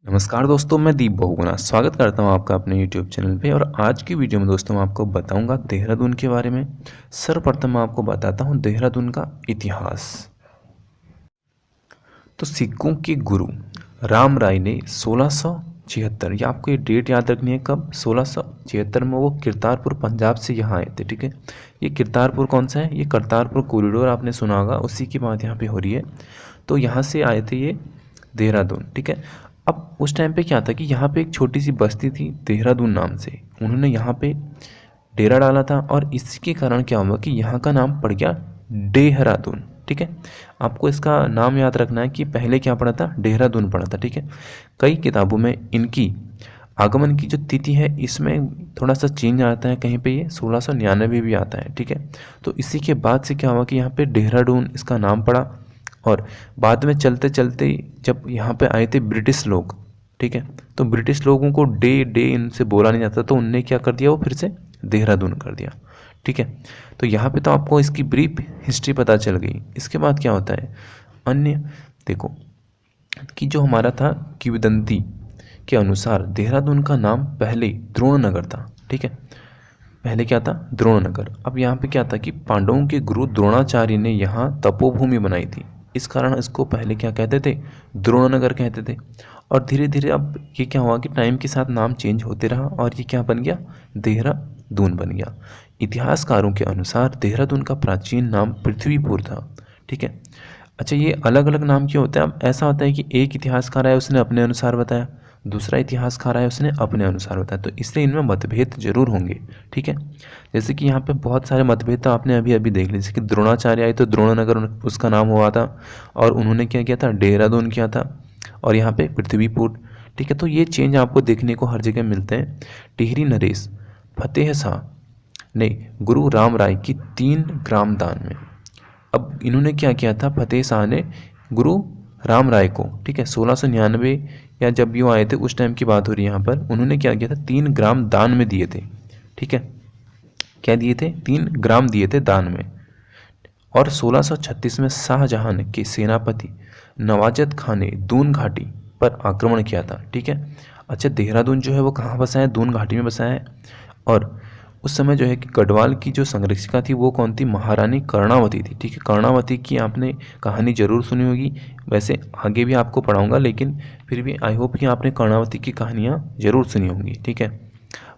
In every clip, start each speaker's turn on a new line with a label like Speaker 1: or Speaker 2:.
Speaker 1: नमस्कार दोस्तों, मैं दीप बहुगुणा स्वागत करता हूं आपका अपने YouTube चैनल पे। और आज की वीडियो में दोस्तों मैं आपको बताऊंगा देहरादून के बारे में। सर्वप्रथम मैं आपको बताता हूं देहरादून का इतिहास। तो सिखों के गुरु राम राय ने 1676, या आपको ये डेट याद रखनी है, कब 1676 में वो करतारपुर पंजाब से यहाँ आए थे। ठीक है, ये करतारपुर कौन सा है? ये करतारपुर कॉरिडोर आपने सुना होगा, उसी की बात यहाँ पे हो रही है। तो यहाँ से आए थे ये देहरादून। ठीक है, अब उस टाइम पे क्या था कि यहाँ पे एक छोटी सी बस्ती थी देहरादून नाम से, उन्होंने यहाँ पे डेरा डाला था और इसी के कारण क्या हुआ कि यहाँ का नाम पड़ गया देहरादून। ठीक है, आपको इसका नाम याद रखना है कि पहले क्या पड़ा था? देहरादून पड़ा था। ठीक है, कई किताबों में इनकी आगमन की जो तिथि है इसमें थोड़ा सा चेंज आता है, कहीं पे ये 1699 भी आता है। ठीक है, तो इसी के बाद से क्या हुआ कि यहाँ पे देहरादून इसका नाम पड़ा। और बाद में चलते चलते जब यहाँ पे आए थे ब्रिटिश लोग, ठीक है, तो ब्रिटिश लोगों को डे डे इनसे बोला नहीं जाता, तो उनने क्या कर दिया, वो फिर से देहरादून कर दिया। ठीक है, तो यहाँ पे तो आपको इसकी ब्रीफ हिस्ट्री पता चल गई। इसके बाद क्या होता है अन्य, देखो कि जो हमारा था किंवदंती के अनुसार देहरादून का नाम पहले द्रोणनगर था। ठीक है, पहले क्या था? द्रोणनगर। अब यहाँ पे क्या था कि पांडवों के गुरु द्रोणाचार्य ने यहाँ तपोभूमि बनाई थी, इस कारण इसको पहले क्या कहते थे? द्रोणनगर कहते थे। और धीरे धीरे अब ये क्या हुआ कि टाइम के साथ नाम चेंज होते रहा और ये क्या बन गया? देहरादून बन गया। इतिहासकारों के अनुसार देहरादून का प्राचीन नाम पृथ्वीपुर था। ठीक है, अच्छा, ये अलग अलग नाम क्यों होते हैं? अब ऐसा होता है कि एक इतिहासकार है उसने अपने अनुसार बताया, दूसरा इतिहासकार है उसने अपने अनुसार बताया, तो इसलिए इनमें मतभेद जरूर होंगे। ठीक है, जैसे कि यहाँ पे बहुत सारे मतभेद तो आपने अभी अभी देख लिए, जैसे कि द्रोणाचार्य आए तो द्रोणनगर उसका नाम हुआ था और उन्होंने क्या किया था? देहरादून किया था, और यहाँ पे पृथ्वीपुर। ठीक है, तो ये चेंज आपको देखने को हर जगह मिलते हैं। टिहरी नरेश फतेह शाह ने गुरु राम राय की 3 ग्राम दान में, अब इन्होंने क्या किया था? फतेह शाह ने गुरु राम राय को, ठीक है, 1699 या जब भी वो आए थे उस टाइम की बात हो रही है यहाँ पर, उन्होंने क्या किया था? 3 ग्राम दान में दिए थे। ठीक है, क्या दिए थे? 3 ग्राम दिए थे दान में। और 1636 में शाहजहां के सेनापति नवाजत खान ने दून घाटी पर आक्रमण किया था। ठीक है, अच्छा, देहरादून जो है वो कहाँ बसा है? दून घाटी में बसा है। और उस समय जो है कि गढ़वाल की जो संरक्षिका थी वो कौन थी? महारानी कर्णावती थी। ठीक है, कर्णावती की आपने कहानी जरूर सुनी होगी, वैसे आगे भी आपको पढ़ाऊंगा, लेकिन फिर भी आई होप कि आपने कर्णावती की कहानियाँ जरूर सुनी होंगी। ठीक है,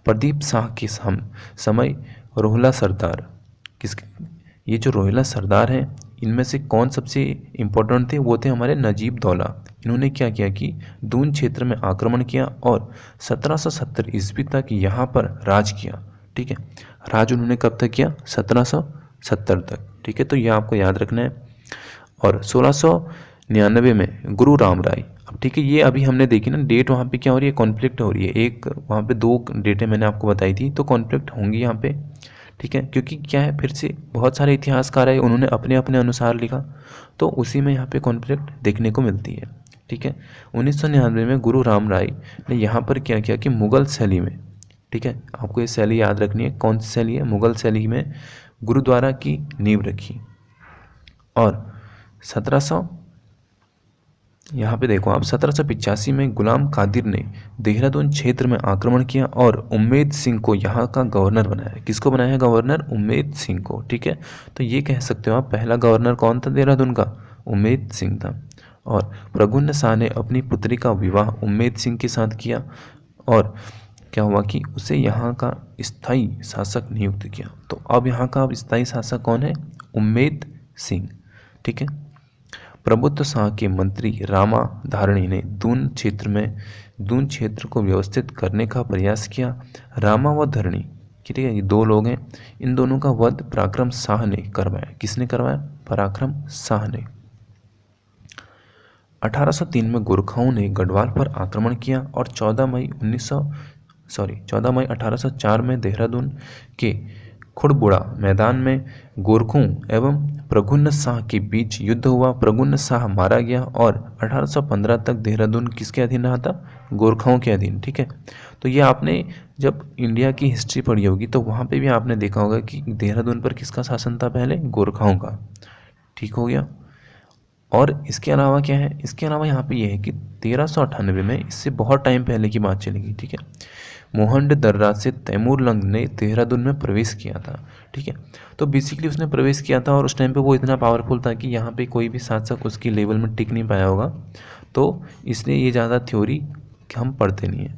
Speaker 1: प्रदीप शाह के समय रोहिला सरदार, किस, ये जो रोहिला सरदार हैं इनमें से कौन सबसे इम्पोर्टेंट थे? वो थे हमारे नजीब दौला। इन्होंने क्या किया कि दून क्षेत्र में आक्रमण किया और 1770 ईस्वी तक यहाँ पर राज किया। ठीक है, राज उन्होंने कब तक किया? 1770 तक। ठीक है, तो यह आपको याद रखना है। और 1699 में गुरु राम राय, अब ठीक है, ये अभी हमने देखी ना डेट, वहाँ पे क्या हो रही है? कॉन्फ्लिक्ट हो रही है। एक वहाँ पे 2 डेटें मैंने आपको बताई थी, तो कॉन्फ्लिक्ट होंगी यहाँ पे। ठीक है, क्योंकि क्या है, फिर से बहुत सारे इतिहासकार है, उन्होंने अपने अपने अनुसार लिखा, तो उसी में यहाँ पे कॉन्फ्लिक्ट देखने को मिलती है। ठीक है, 1999 में गुरु राम राय ने यहाँ पर क्या किया कि मुगल शैली में, ठीक है, आपको ये शैली याद रखनी है, कौन सी शैली है? मुगल शैली में गुरुद्वारा की नींव रखी। और 1700, यहाँ पे देखो आप, 1785 में गुलाम कादिर ने देहरादून क्षेत्र में आक्रमण किया और उम्मेद सिंह को यहाँ का गवर्नर बनाया। किसको बनाया है गवर्नर? उम्मेद सिंह को। ठीक है, तो ये कह सकते हो आप, पहला गवर्नर कौन था देहरादून का? उम्मेद सिंह था। और प्रगुन्न शाह ने अपनी पुत्री का विवाह उम्मेद सिंह के साथ किया और क्या हुआ कि उसे यहाँ का स्थायी शासक नियुक्त किया। तो अब यहाँ का स्थायी शासक कौन है? उम्मेद सिंह। ठीक है, प्रबुद्ध शाह के मंत्री रामा धारणी ने दून क्षेत्र को व्यवस्थित करने का प्रयास किया। रामा व धरणी, ठीक है, ये 2 लोग हैं, इन दोनों का वध पराक्रम शाह ने करवाया। किसने करवाया? पराक्रम शाह ने। 1803 में गोरखाओं ने गढ़वाल पर आक्रमण किया और 14 मई 1804 में देहरादून के खुड़बुड़ा मैदान में गोरखों एवं प्रगुन्न शाह के बीच युद्ध हुआ। प्रगुन्न शाह मारा गया और 1815 तक देहरादून किसके अधीन रहा था? गोरखाओं के अधीन। ठीक है, तो ये आपने जब इंडिया की हिस्ट्री पढ़ी होगी तो वहाँ पे भी आपने देखा होगा कि देहरादून पर किसका शासन था पहले? गोरखाओं का। ठीक हो गया। और इसके अलावा क्या है, इसके अलावा यहाँ पे ये है कि 1398 में, इससे बहुत टाइम पहले की बात चलेगी, ठीक है, मोहन दर्रा से तैमूर लंग ने देहरादून में प्रवेश किया था, ठीक है। तो बेसिकली उसने प्रवेश किया था और उस टाइम पे वो इतना पावरफुल था कि यहाँ पे कोई भी शासक उसकी लेवल में टिक नहीं पाया होगा, तो इसलिए ये ज़्यादा थ्योरी हम पढ़ते नहीं हैं।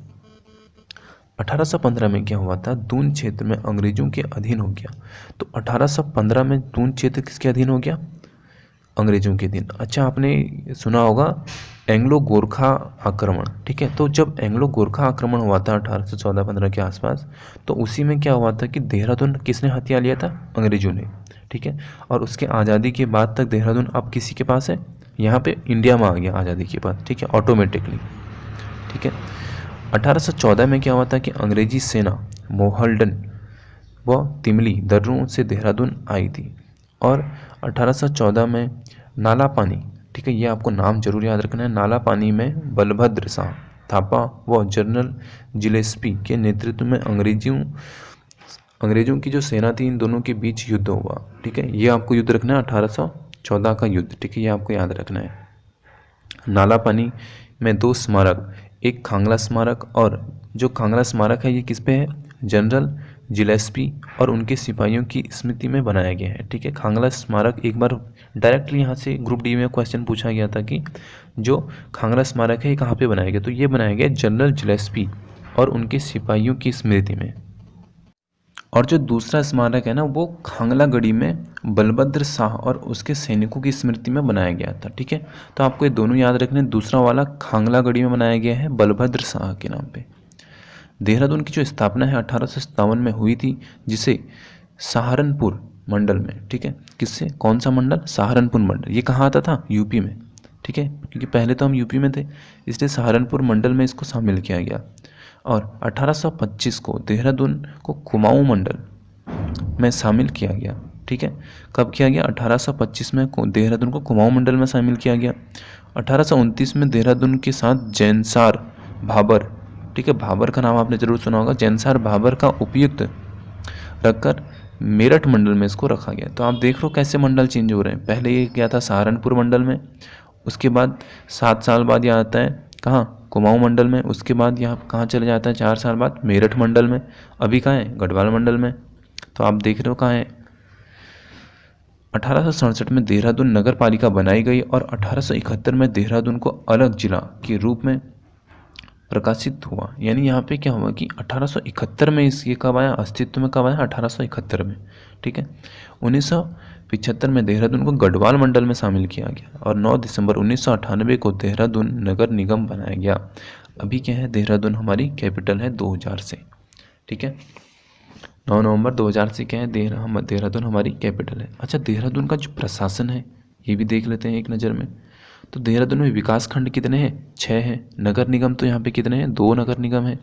Speaker 1: 1815 में क्या हुआ था, दून क्षेत्र में अंग्रेजों के अधीन हो गया। तो 1815 में दून क्षेत्र किसके अधीन हो गया, अंग्रेजों के दिन। अच्छा, आपने सुना होगा एंग्लो गोरखा आक्रमण, ठीक है। तो जब एंग्लो गोरखा आक्रमण हुआ था 1814-15 के आसपास, तो उसी में क्या हुआ था कि देहरादून किसने हथिया लिया था, अंग्रेजों ने, ठीक है। और उसके आज़ादी के बाद तक देहरादून अब किसी के पास है, यहाँ पे इंडिया में आ गया आज़ादी के बाद, ठीक है, ऑटोमेटिकली, ठीक है। 1814 में क्या हुआ था कि अंग्रेजी सेना मोहल्डन व तिमली दर्रों से देहरादून आई थी। और 1814 में नाला पानी, ठीक है, ये आपको नाम जरूर याद रखना है, नाला पानी में बलभद्र शाह थापा व जनरल जिलेस्पी के नेतृत्व में अंग्रेजों की जो सेना थी, इन दोनों के बीच युद्ध हुआ, ठीक है। ये आपको युद्ध रखना है 1814 का युद्ध, ठीक है, ये आपको याद रखना है। नाला पानी में 2 स्मारक, एक खांगला स्मारक, और जो खांगला स्मारक है ये किस पे है, जनरल जिलेस्पी और उनके सिपाहियों की स्मृति में बनाया गया है, ठीक है। खांगला स्मारक एक बार डायरेक्टली यहाँ से ग्रुप डी में क्वेश्चन पूछा गया था कि जो खांगला स्मारक है ये कहाँ पे बनाया गया, तो ये बनाया गया जनरल जिलेस्पी और उनके सिपाहियों की स्मृति में। और जो दूसरा स्मारक है ना, वो खांगलागढ़ी में बलभद्र शाह और उसके सैनिकों की स्मृति में बनाया गया था, ठीक है। तो आपको ये दोनों याद रखने, दूसरा वाला खांगलागढ़ी में बनाया गया है बलभद्र शाह के नाम पे। देहरादून की जो स्थापना है 1857 में हुई थी, जिसे सहारनपुर मंडल में, ठीक है, किससे, कौन सा मंडल, सहारनपुर मंडल। ये कहाँ आता था, यूपी में, ठीक है, क्योंकि पहले तो हम यूपी में थे, इसलिए सहारनपुर मंडल में इसको शामिल किया गया। और 1825 को देहरादून को कुमाऊं मंडल में शामिल किया गया, ठीक है। कब किया गया, 1825 में देहरादून को कुमाऊं मंडल में शामिल किया गया। 1829 में देहरादून के साथ जैनसार भाबर, ठीक है, भाबर का नाम आपने जरूर सुना होगा, जैनसार भाबर का उपयुक्त रखकर मेरठ मंडल में इसको रखा गया। तो आप देख लो कैसे मंडल चेंज हो रहे हैं, पहले ये गया था सहारनपुर मंडल में, उसके बाद 7 साल बाद ये आता है कहाँ, कुमाऊं मंडल में, उसके बाद यहाँ कहाँ चले जाता है 4 साल बाद, मेरठ मंडल में, अभी कहाँ है, गढ़वाल मंडल में। तो आप देख रहे हो कहाँ है। 1867 में देहरादून नगर पालिका बनाई गई और 1871 में देहरादून को अलग जिला के रूप में प्रकाशित हुआ। यानी यहाँ पे क्या हुआ कि 1871 में ये कब आया, अस्तित्व में कब आया, 1871 में, ठीक है। 1975 में देहरादून को गढ़वाल मंडल में शामिल किया गया और 9 दिसंबर 1998 को देहरादून नगर निगम बनाया गया। अभी क्या है, देहरादून हमारी कैपिटल है 2000 से, ठीक है, 9 नवंबर 2000 से क्या है, देहरादून हमारी कैपिटल है। अच्छा, देहरादून का जो प्रशासन है ये भी देख लेते हैं एक नज़र में। तो देहरादून में विकास खंड कितने हैं, 6 हैं। नगर निगम तो यहाँ पे कितने हैं, 2 नगर निगम हैं।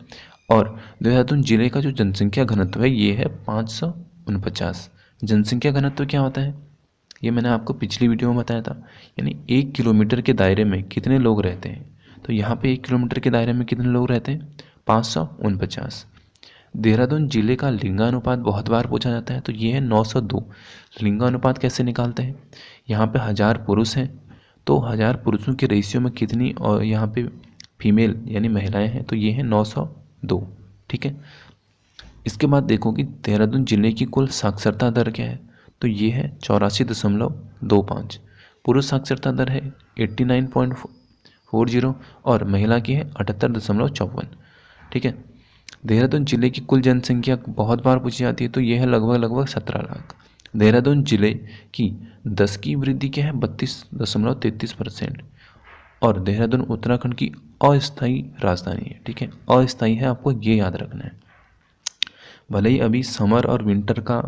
Speaker 1: और देहरादून जिले का जो जनसंख्या घनत्व है ये है 549। जनसंख्या घनत्व क्या होता है, ये मैंने आपको पिछली वीडियो में बताया था, यानी 1 किलोमीटर के दायरे में कितने लोग रहते हैं। तो यहाँ पे 1 किलोमीटर के दायरे में कितने लोग रहते हैं, 549। देहरादून जिले का लिंगानुपात बहुत बार पूछा जाता है, तो ये है 902। लिंगानुपात कैसे निकालते हैं, यहाँ पे 1000 पुरुष हैं, तो 1000 पुरुषों के रेशियो में कितनी और यहाँ पे फीमेल यानी महिलाएं हैं, तो ये है 902, ठीक है। इसके बाद देखो कि देहरादून जिले की कुल साक्षरता दर क्या है, तो ये है 84.25। पुरुष साक्षरता दर है 89.40 और महिला की है 78.54, ठीक है। देहरादून जिले की कुल जनसंख्या बहुत बार पूछी जाती है, तो यह है लगभग 17 लाख। देहरादून जिले की 10 की वृद्धि क्या है, 32.33%। और देहरादून उत्तराखंड की अस्थायी राजधानी है, ठीक है, अस्थायी है, आपको ये याद रखना है। भले ही अभी समर और विंटर का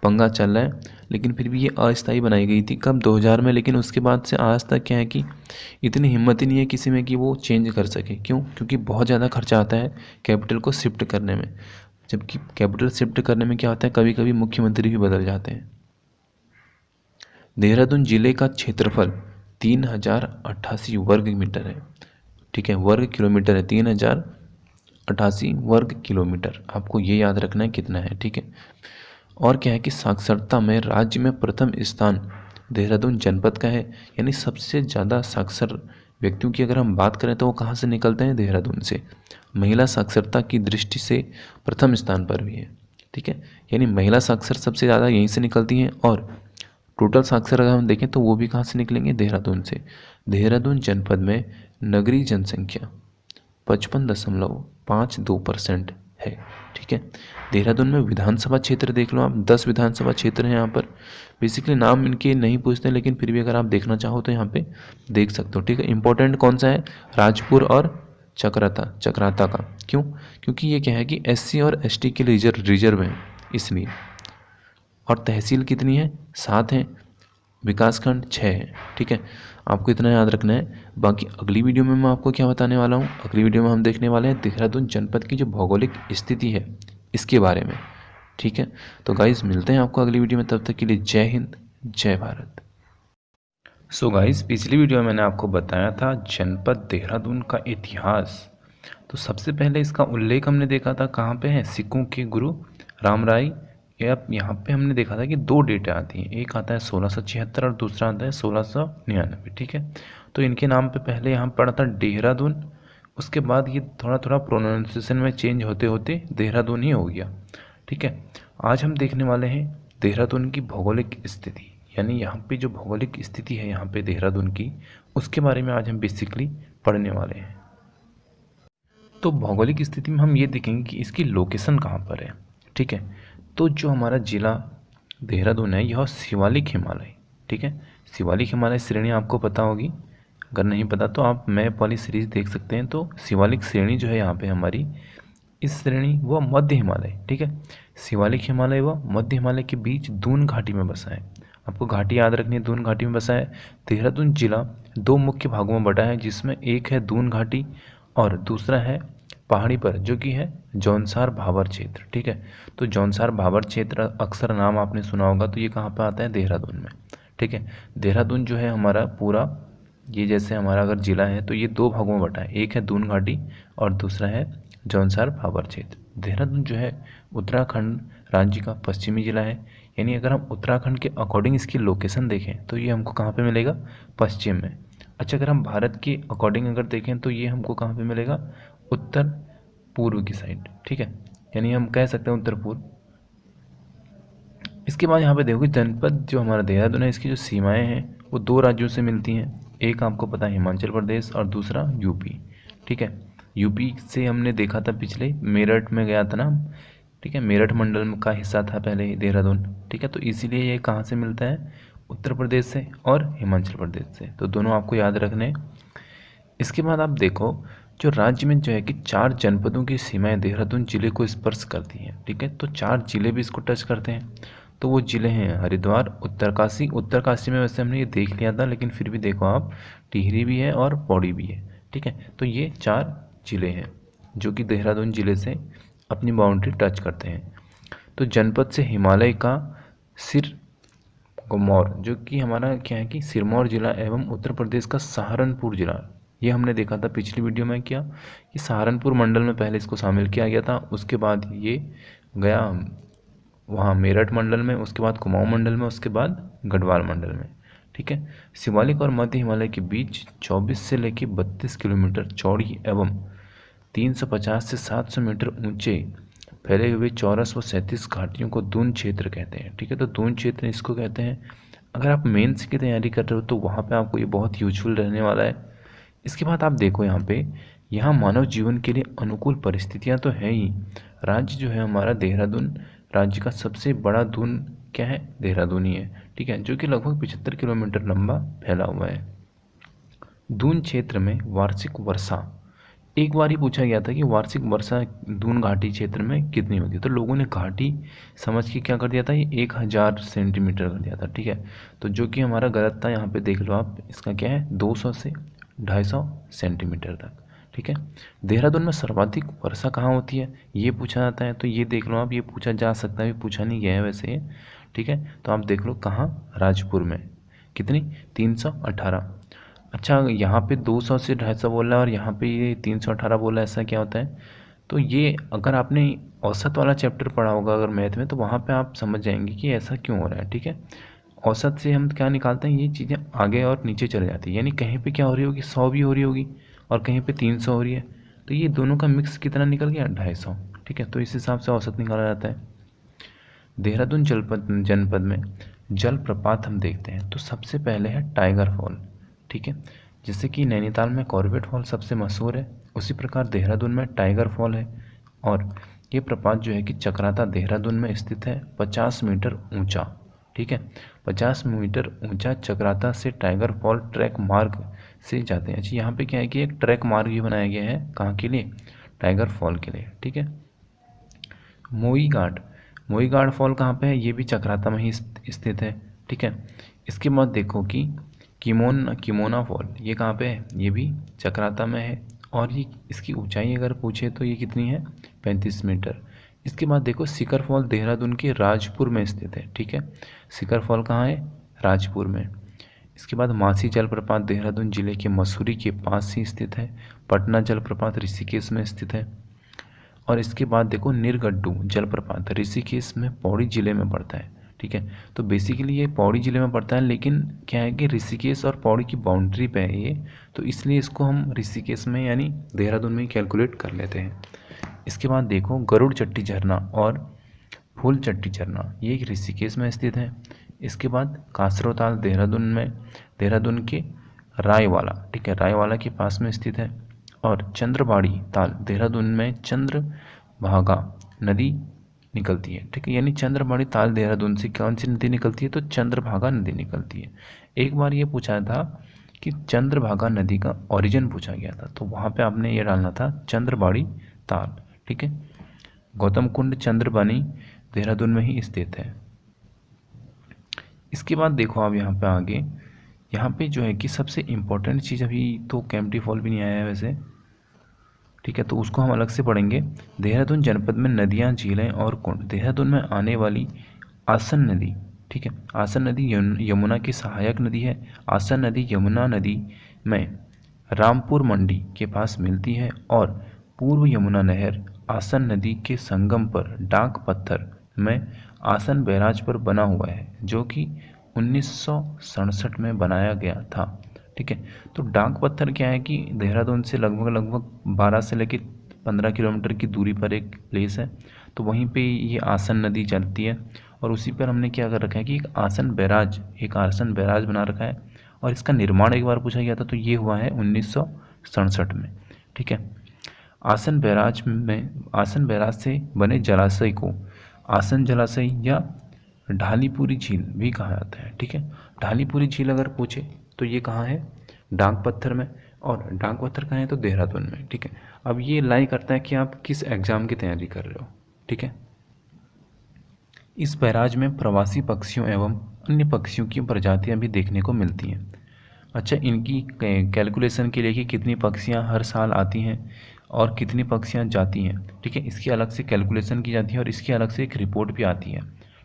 Speaker 1: पंगा चल रहा है, लेकिन फिर भी ये अस्थायी बनाई गई थी कब, 2000 में। लेकिन उसके बाद से आज तक क्या है कि इतनी हिम्मत ही नहीं है किसी में कि वो चेंज कर सके। क्यों, क्योंकि बहुत ज़्यादा खर्चा आता है कैपिटल को शिफ्ट करने में। जबकि कैपिटल शिफ्ट करने में क्या होता है, कभी कभी मुख्यमंत्री भी बदल जाते हैं। देहरादून जिले का क्षेत्रफल 3088 वर्ग मीटर है, ठीक है, वर्ग किलोमीटर है, 3088 वर्ग किलोमीटर, आपको ये याद रखना है कितना है, ठीक है। और क्या है कि साक्षरता में राज्य में प्रथम स्थान देहरादून जनपद का है, यानी सबसे ज़्यादा साक्षर व्यक्तियों की अगर हम बात करें तो वो कहाँ से निकलते हैं, देहरादून से। महिला साक्षरता की दृष्टि से प्रथम स्थान पर भी है, ठीक है, यानी महिला साक्षर सबसे ज़्यादा यहीं से निकलती हैं। और टोटल साक्षर अगर हम देखें तो वो भी कहाँ से निकलेंगे, देहरादून से। देहरादून जनपद में नगरीय जनसंख्या 55.52% है, ठीक है। देहरादून में विधानसभा क्षेत्र देख लो आप, 10 विधानसभा क्षेत्र हैं यहाँ पर। बेसिकली नाम इनके नहीं पूछते हैं, लेकिन फिर भी अगर आप देखना चाहो तो यहाँ पे देख सकते हो, ठीक है। इंपॉर्टेंट कौन सा है, राजपुर और चक्राता का। क्यों, क्योंकि ये क्या है कि SC और ST के लिए रिजर्व है, इसलिए। और तहसील कितनी है, 7 हैं, विकासखंड 6 है, ठीक है। आपको इतना याद रखना है। बाकी अगली वीडियो में मैं आपको क्या बताने वाला हूँ, अगली वीडियो में हम देखने वाले हैं देहरादून जनपद की जो भौगोलिक स्थिति है इसके बारे में, ठीक है। तो गाइज मिलते हैं आपको अगली वीडियो में, तब तक के लिए जय हिंद, जय भारत। सो गाइज पिछली वीडियो में मैंने आपको बताया था जनपद देहरादून का इतिहास। तो सबसे पहले इसका उल्लेख हमने देखा था कहाँ पे है, सिखों के गुरु रामराय। यहाँ पे हमने देखा था कि 2 डेट आती हैं, एक आता है 1676 और दूसरा आता है 1699, ठीक है। तो इनके नाम पे पहले यहाँ पड़ा था देहरादून, उसके बाद ये थोड़ा थोड़ा प्रोनाउंसिएशन में चेंज होते होते देहरादून ही हो गया, ठीक है। आज हम देखने वाले हैं देहरादून की भौगोलिक स्थिति, यानी यहाँ पे जो भौगोलिक स्थिति है यहाँ पे देहरादून की, उसके बारे में आज हम बेसिकली पढ़ने वाले हैं। तो भौगोलिक स्थिति में हम ये देखेंगे कि इसकी लोकेशन कहाँ पर है, ठीक है। तो जो हमारा ज़िला देहरादून है यह शिवालिक हिमालय, ठीक है। शिवालिक हिमालय श्रेणी आपको पता होगी, अगर नहीं पता तो आप मैप वाली सीरीज़ देख सकते हैं। तो शिवालिक श्रेणी जो है यहाँ पे हमारी, इस श्रेणी व मध्य हिमालय, ठीक है, शिवालिक हिमालय व मध्य हिमालय के बीच दून घाटी में बसा है। आपको घाटी याद रखनी है, दून घाटी में बसा है। देहरादून जिला 2 मुख्य भागों में बटा है, जिसमें एक है दून घाटी और दूसरा है पहाड़ी पर जो कि है जौनसार भाबर क्षेत्र, ठीक है। तो जौनसार भाबर क्षेत्र अक्सर नाम आपने सुना होगा, तो ये कहाँ पे आता है, देहरादून में, ठीक है। देहरादून जो है हमारा पूरा, ये जैसे हमारा अगर जिला है तो ये 2 भागों में बटा है, एक है दून घाटी और दूसरा है जौनसार भाबर क्षेत्र। देहरादून जो है उत्तराखंड राज्य का पश्चिमी जिला है, यानी अगर हम उत्तराखंड के अकॉर्डिंग इसकी लोकेशन देखें तो ये हमको कहाँ पे मिलेगा, पश्चिम में। अच्छा, अगर हम भारत के अकॉर्डिंग अगर देखें तो ये हमको कहाँ पे मिलेगा, उत्तर पूर्व की साइड, ठीक है, यानी हम कह सकते हैं उत्तर पूर्व। इसके बाद यहाँ पे देखो जनपद जो हमारा देहरादून है, इसकी जो सीमाएं हैं वो 2 राज्यों से मिलती हैं, एक आपको पता है हिमाचल प्रदेश और दूसरा यूपी, ठीक है। यूपी से हमने देखा था पिछले मेरठ में गया था ना, ठीक है, मेरठ मंडल का हिस्सा था पहले देहरादून, ठीक है। तो इसीलिए ये कहाँ से मिलता है, उत्तर प्रदेश से और हिमाचल प्रदेश से, तो दोनों आपको याद रखने। इसके बाद आप देखो जो राज्य में जो है कि 4 जनपदों की सीमाएं देहरादून जिले को स्पर्श करती हैं, ठीक है। तो 4 जिले भी इसको टच करते हैं, तो वो जिले हैं हरिद्वार, उत्तरकाशी में वैसे हमने ये देख लिया था, लेकिन फिर भी देखो आप, टिहरी भी है और पौड़ी भी है, ठीक है। तो ये 4 जिले हैं जो कि देहरादून जिले से अपनी बाउंड्री टच करते हैं। तो जनपद से हिमालय का सिरमौर, जो कि हमारा क्या है कि सिरमौर जिला एवं उत्तर प्रदेश का सहारनपुर जिला, ये हमने देखा था पिछली वीडियो में क्या, कि सहारनपुर मंडल में पहले इसको शामिल किया गया था, उसके बाद ये गया वहाँ मेरठ मंडल में, उसके बाद कुमाऊं मंडल में, उसके बाद गढ़वाल मंडल में, ठीक है। शिवालिक और मध्य हिमालय के बीच 24 से लेकर 32 किलोमीटर चौड़ी एवं 350 से 700 मीटर ऊंचे फैले हुए चौरस व 37 घाटियों को दून क्षेत्र कहते हैं, ठीक है। तो दून क्षेत्र इसको कहते हैं। अगर आप मेंस की तैयारी कर रहे हो तो वहाँ पे आपको ये बहुत यूजफुल रहने वाला है। इसके बाद आप देखो यहाँ पे, यहाँ मानव जीवन के लिए अनुकूल परिस्थितियाँ तो है ही। राज्य जो है हमारा देहरादून, राज्य का सबसे बड़ा दून क्या है, देहरादून ही है, ठीक है, जो कि लगभग 75 किलोमीटर लंबा फैला हुआ है। दून क्षेत्र में वार्षिक वर्षा, एक बार ही पूछा गया था कि वार्षिक वर्षा दून घाटी क्षेत्र में कितनी होती है, तो लोगों ने घाटी समझ के क्या कर दिया था, ये 1000 सेंटीमीटर कर दिया था, ठीक है। तो जो कि हमारा गलत था, यहाँ पे देख लो आप, इसका क्या है 200 से 250 सेंटीमीटर तक, ठीक है। देहरादून में सर्वाधिक वर्षा कहाँ होती है ये पूछा जाता है, तो ये देख लो आप, ये पूछा जा सकता है, पूछा नहीं गया है वैसे, ठीक है। तो आप देख लो कहाँ, राजपुर में, कितनी, 318। अच्छा, यहाँ पे 200 से 250 बोला और यहाँ पे ये 318 बोला, ऐसा क्या होता है, तो ये अगर आपने औसत वाला चैप्टर पढ़ा होगा अगर मैथ में, तो वहाँ पे आप समझ जाएंगे कि ऐसा क्यों हो रहा है, ठीक है। औसत से हम क्या निकालते हैं, ये चीज़ें आगे और नीचे चले जाती है, यानी कहीं पे क्या हो रही होगी 100 भी हो रही होगी और कहीं पे 300 हो रही है, तो ये दोनों का मिक्स कितना निकल गया 250। ठीक है, तो इस हिसाब से औसत निकाला जाता है। देहरादून जनपद में जलप्रपात हम देखते हैं तो सबसे पहले है टाइगर फॉल। ठीक है, जैसे कि नैनीताल में कॉर्बेट फॉल सबसे मशहूर है, उसी प्रकार देहरादून में टाइगर फॉल है। और ये प्रपात जो है कि चक्राता देहरादून में स्थित है, 50 मीटर ऊंचा। ठीक है, 50 मीटर ऊंचा चक्राता से टाइगर फॉल ट्रैक मार्ग से जाते हैं। अच्छा, यहाँ पे क्या है कि एक ट्रैक मार्ग भी बनाया गया है, कहाँ के लिए, टाइगर फॉल के लिए। ठीक है, मोई गार्ड फॉल कहाँ पे है, ये भी चक्राता में ही स्थित है। ठीक है, इसके बाद देखो कि किमोना फॉल ये कहाँ पे है, ये भी चक्राता में है और ये इसकी ऊंचाई अगर पूछे तो ये कितनी है 35 मीटर। इसके बाद देखो शिखर फॉल देहरादून के राजपुर में स्थित है। ठीक है, शिखर फॉल कहाँ है, राजपुर में। इसके बाद मासी जलप्रपात देहरादून जिले के मसूरी के पास ही स्थित है। पटना जलप्रपात ऋषिकेश में स्थित है। और इसके बाद देखो निरगड्डू जलप्रपात ऋषिकेश में पौड़ी जिले में पड़ता है। ठीक है, तो बेसिकली ये पौड़ी जिले में पड़ता है, लेकिन क्या है कि ऋषिकेश और पौड़ी की बाउंड्री पे है ये, तो इसलिए इसको हम ऋषिकेश में यानी देहरादून में ही कैलकुलेट कर लेते हैं। इसके बाद देखो गरुड़ चट्टी झरना और फूल चट्टी झरना, ये ऋषिकेश में स्थित है। इसके बाद कासरोताल देहरादून के रायवाला, ठीक है, रायवाला के पास में स्थित है। और चंद्रबाड़ी ताल देहरादून में चंद्रभागा नदी निकलती है। ठीक है, यानी चंद्रबाड़ी ताल देहरादून से कौन सी नदी निकलती है, तो चंद्रभागा नदी निकलती है। एक बार ये पूछा था कि चंद्रभागा नदी का ओरिजिन पूछा गया था, तो वहाँ पे आपने ये डालना था चंद्रबाड़ी ताल। ठीक है, गौतम कुंड चंद्रबानी देहरादून में ही स्थित है। इसके बाद देखो आप यहाँ पे आगे, यहाँ पे जो है कि सबसे इम्पोर्टेंट चीज़, अभी तो कैंपटी फॉल भी नहीं आया है वैसे, ठीक है, तो उसको हम अलग से पढ़ेंगे। देहरादून जनपद में नदियाँ, झीलें और कुंड। देहरादून में आने वाली आसन नदी, ठीक है, आसन नदी यमुना की सहायक नदी है। आसन नदी यमुना नदी में रामपुर मंडी के पास मिलती है और पूर्व यमुना नहर आसन नदी के संगम पर डाक पत्थर में आसन बैराज पर बना हुआ है, जो कि 1967 में बनाया गया था। ठीक है, तो डाक पत्थर क्या है कि देहरादून से लगभग 12 से लेकर 15 किलोमीटर की दूरी पर एक प्लेस है, तो वहीं पे ये आसन नदी चलती है और उसी पर हमने क्या कर रखा है कि एक आसन बैराज बना रखा है। और इसका निर्माण एक बार पूछा गया था, तो ये हुआ है 1967 में। ठीक है, आसन बैराज से बने जलाशय को आसन जलाशय या ढालीपुरी झील भी कहा जाता है। ठीक है, ढालीपुरी झील अगर पूछे तो ये कहाँ है, डाक पत्थर में, और डाक पत्थर कहाँ है, तो देहरादून में। ठीक है, अब ये लाई करता है कि आप किस एग्ज़ाम की तैयारी कर रहे हो। ठीक है, इस बैराज में प्रवासी पक्षियों एवं अन्य पक्षियों की प्रजातियां भी देखने को मिलती हैं। अच्छा, इनकी कैलकुलेशन के लिए कि कितनी पक्षियां हर साल आती हैं और कितनी पक्षियां जाती हैं, ठीक है, इसकी अलग से कैलकुलेशन की जाती है और इसकी अलग से एक रिपोर्ट भी आती है।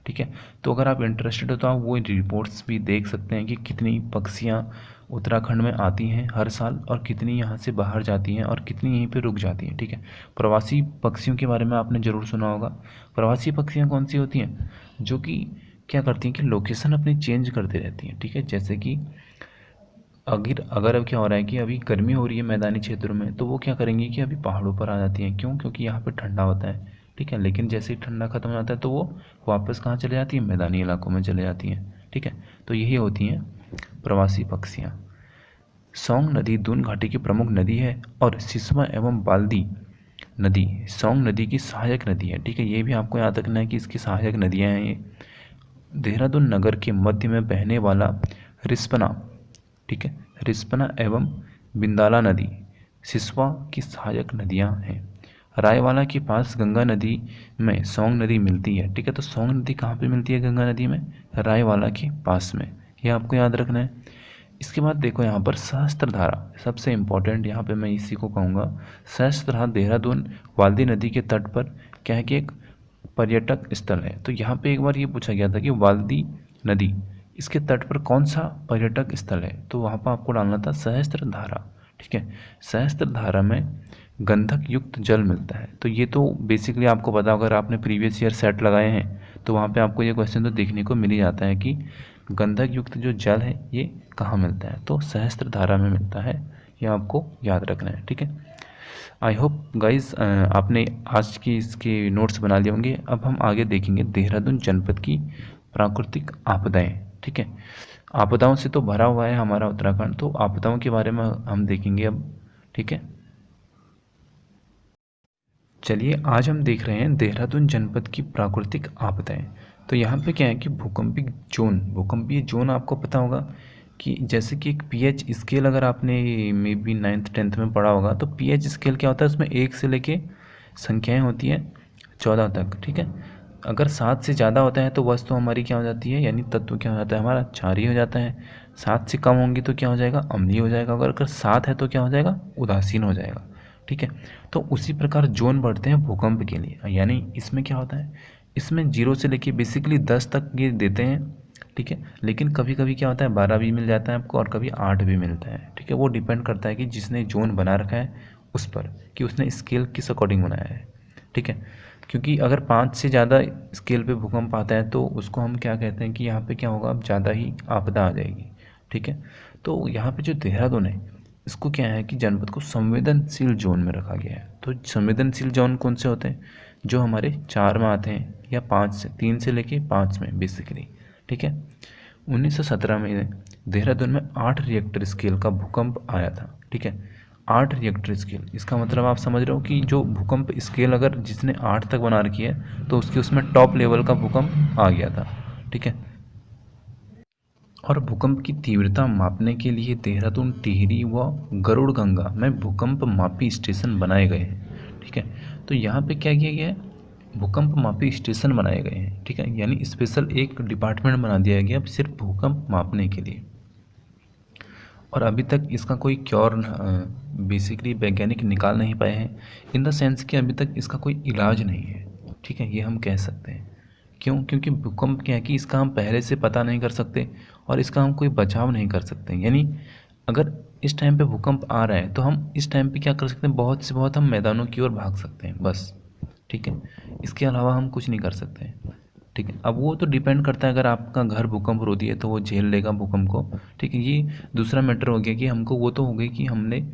Speaker 1: ठीक है, तो अगर आप इंटरेस्टेड हो तो आप वो रिपोर्ट्स भी देख सकते हैं कि कितनी पक्षियाँ उत्तराखंड में आती हैं हर साल और कितनी यहाँ से बाहर जाती हैं और कितनी यहीं पे रुक जाती हैं। ठीक है, प्रवासी पक्षियों के बारे में आपने ज़रूर सुना होगा। प्रवासी पक्षियाँ कौन सी होती हैं, जो कि क्या करती हैं कि लोकेशन अपनी चेंज करती रहती हैं। ठीक है, जैसे कि अगर अब क्या हो रहा है कि अभी गर्मी हो रही है मैदानी क्षेत्रों में, तो वो क्या करेंगी कि अभी पहाड़ों पर आ जाती हैं। क्यों, क्योंकि यहाँ पर ठंडा होता है। ठीक है, लेकिन जैसे ही ठंडा खत्म हो जाता है तो वो वापस कहाँ चले जाती हैं, मैदानी इलाकों में चले जाती हैं। ठीक है, तो यही होती हैं प्रवासी पक्षियाँ। सोंग नदी दून घाटी की प्रमुख नदी है और सिसवा एवं बाल्दी नदी सोंग नदी की सहायक नदी है। ठीक है, ये भी आपको याद रखना है कि इसकी सहायक नदियाँ हैं ये। देहरादून नगर के मध्य में बहने वाला रिस्पना, ठीक है, रिस्पना एवं बिंदाला नदी सिसवा की सहायक नदियाँ हैं। रायवाला के पास गंगा नदी में सोंग नदी मिलती है। ठीक है, तो सोंग नदी कहाँ पे मिलती है गंगा नदी में, रायवाला के पास में, ये आपको याद रखना है। इसके बाद देखो यहाँ पर सहस्त्रधारा, सबसे इम्पोर्टेंट यहाँ पे मैं इसी को कहूँगा। सहस्त्रधारा देहरादून वाल्दी नदी के तट पर क्या है कि एक पर्यटक स्थल है। तो यहाँ पे एक बार ये पूछा गया था कि वाल्दी नदी इसके तट पर कौन सा पर्यटक स्थल है, तो वहाँ पर आपको डालना था सहस्त्रधारा। ठीक है, सहस्त्रधारा में गंधक युक्त जल मिलता है। तो ये तो बेसिकली आपको पता, अगर आपने प्रीवियस ईयर सेट लगाए हैं तो वहाँ पे आपको ये क्वेश्चन तो देखने को मिल ही जाता है कि गंधक युक्त जो जल है ये कहाँ मिलता है, तो सहस्त्रधारा में मिलता है, ये आपको याद रखना है। ठीक है, आई होप गाइज आपने आज की इसके नोट्स बना लिए होंगे। अब हम आगे देखेंगे देहरादून जनपद की प्राकृतिक आपदाएं। ठीक है, आपदाओं से तो भरा हुआ है हमारा उत्तराखंड, तो आपदाओं के बारे में हम देखेंगे अब। ठीक है, चलिए आज हम देख रहे हैं देहरादून जनपद की प्राकृतिक आपदाएं। तो यहाँ पे क्या है कि भूकंपीय जोन आपको पता होगा कि जैसे कि एक पीएच स्केल, अगर आपने मे बी 9th 10th में पढ़ा होगा, तो पीएच स्केल क्या होता है, उसमें 1 से लेके संख्याएं होती हैं 14 तक। ठीक है, अगर 7 से ज़्यादा होता है तो वस्तु हमारी क्या हो जाती है, यानी तत्व क्या हो जाता है, हमारा क्षारीय हो जाता है। 7 से कम होंगी तो क्या हो जाएगा, अम्लीय हो जाएगा। अगर 7 है तो क्या हो जाएगा, उदासीन हो जाएगा। ठीक है, तो उसी प्रकार जोन बढ़ते हैं भूकंप के लिए, यानी इसमें क्या होता है, इसमें 0 से लेके बेसिकली 10 तक ये देते हैं। ठीक है, लेकिन कभी कभी क्या होता है 12 भी मिल जाता है आपको और कभी 8 भी मिलता है। ठीक है, वो डिपेंड करता है कि जिसने जोन बना रखा है उस पर, कि उसने स्केल किस अकॉर्डिंग बनाया है। ठीक है, क्योंकि अगर 5 से ज़्यादा स्केल पे भूकंप आता है तो उसको हम क्या कहते हैं कि यहाँ पे क्या होगा, अब ज़्यादा ही आपदा आ जाएगी। ठीक है, तो यहाँ पे जो देहरादून है इसको क्या है कि जनपद को संवेदनशील जोन में रखा गया है। तो संवेदनशील जोन कौन से होते हैं, जो हमारे 4 में आते हैं या 5 से 3 से लेके 5 में बेसिकली। ठीक है, 1917 में देहरादून में 8 रिएक्टर स्केल का भूकंप आया था। ठीक है, 8 रिएक्टर स्केल, इसका मतलब आप समझ रहे हो कि जो भूकंप स्केल अगर जिसने 8 तक बना रखी है तो उसकी उसमें टॉप लेवल का भूकंप आ गया था। ठीक है, और भूकंप की तीव्रता मापने के लिए देहरादून, टिहरी व गरुड़गंगा में भूकंप मापी स्टेशन बनाए गए हैं। ठीक है, तो यहाँ पे क्या किया गया है, भूकंप मापी स्टेशन बनाए गए हैं। ठीक है, यानी स्पेशल एक डिपार्टमेंट बना दिया गया सिर्फ भूकंप मापने के लिए। और अभी तक इसका कोई क्योर बेसिकली वैज्ञानिक निकाल नहीं पाए हैं, इन द सेंस कि अभी तक इसका कोई इलाज नहीं है। ठीक है, ये हम कह सकते हैं। क्यों, क्योंकि भूकंप क्या है कि इसका हम पहले से पता नहीं कर सकते और इसका हम कोई बचाव नहीं कर सकते। यानी अगर इस टाइम पे भूकंप आ रहा है तो हम इस टाइम पे क्या कर सकते हैं, बहुत से बहुत हम मैदानों की ओर भाग सकते हैं बस। ठीक है, इसके अलावा हम कुछ नहीं कर सकते हैं। ठीक है, अब वो तो डिपेंड करता है, अगर आपका घर भूकंप रोधी है तो वो झेल लेगा भूकंप को। ठीक है, ये दूसरा मैटर हो गया कि हमको वो तो हो गई कि हमने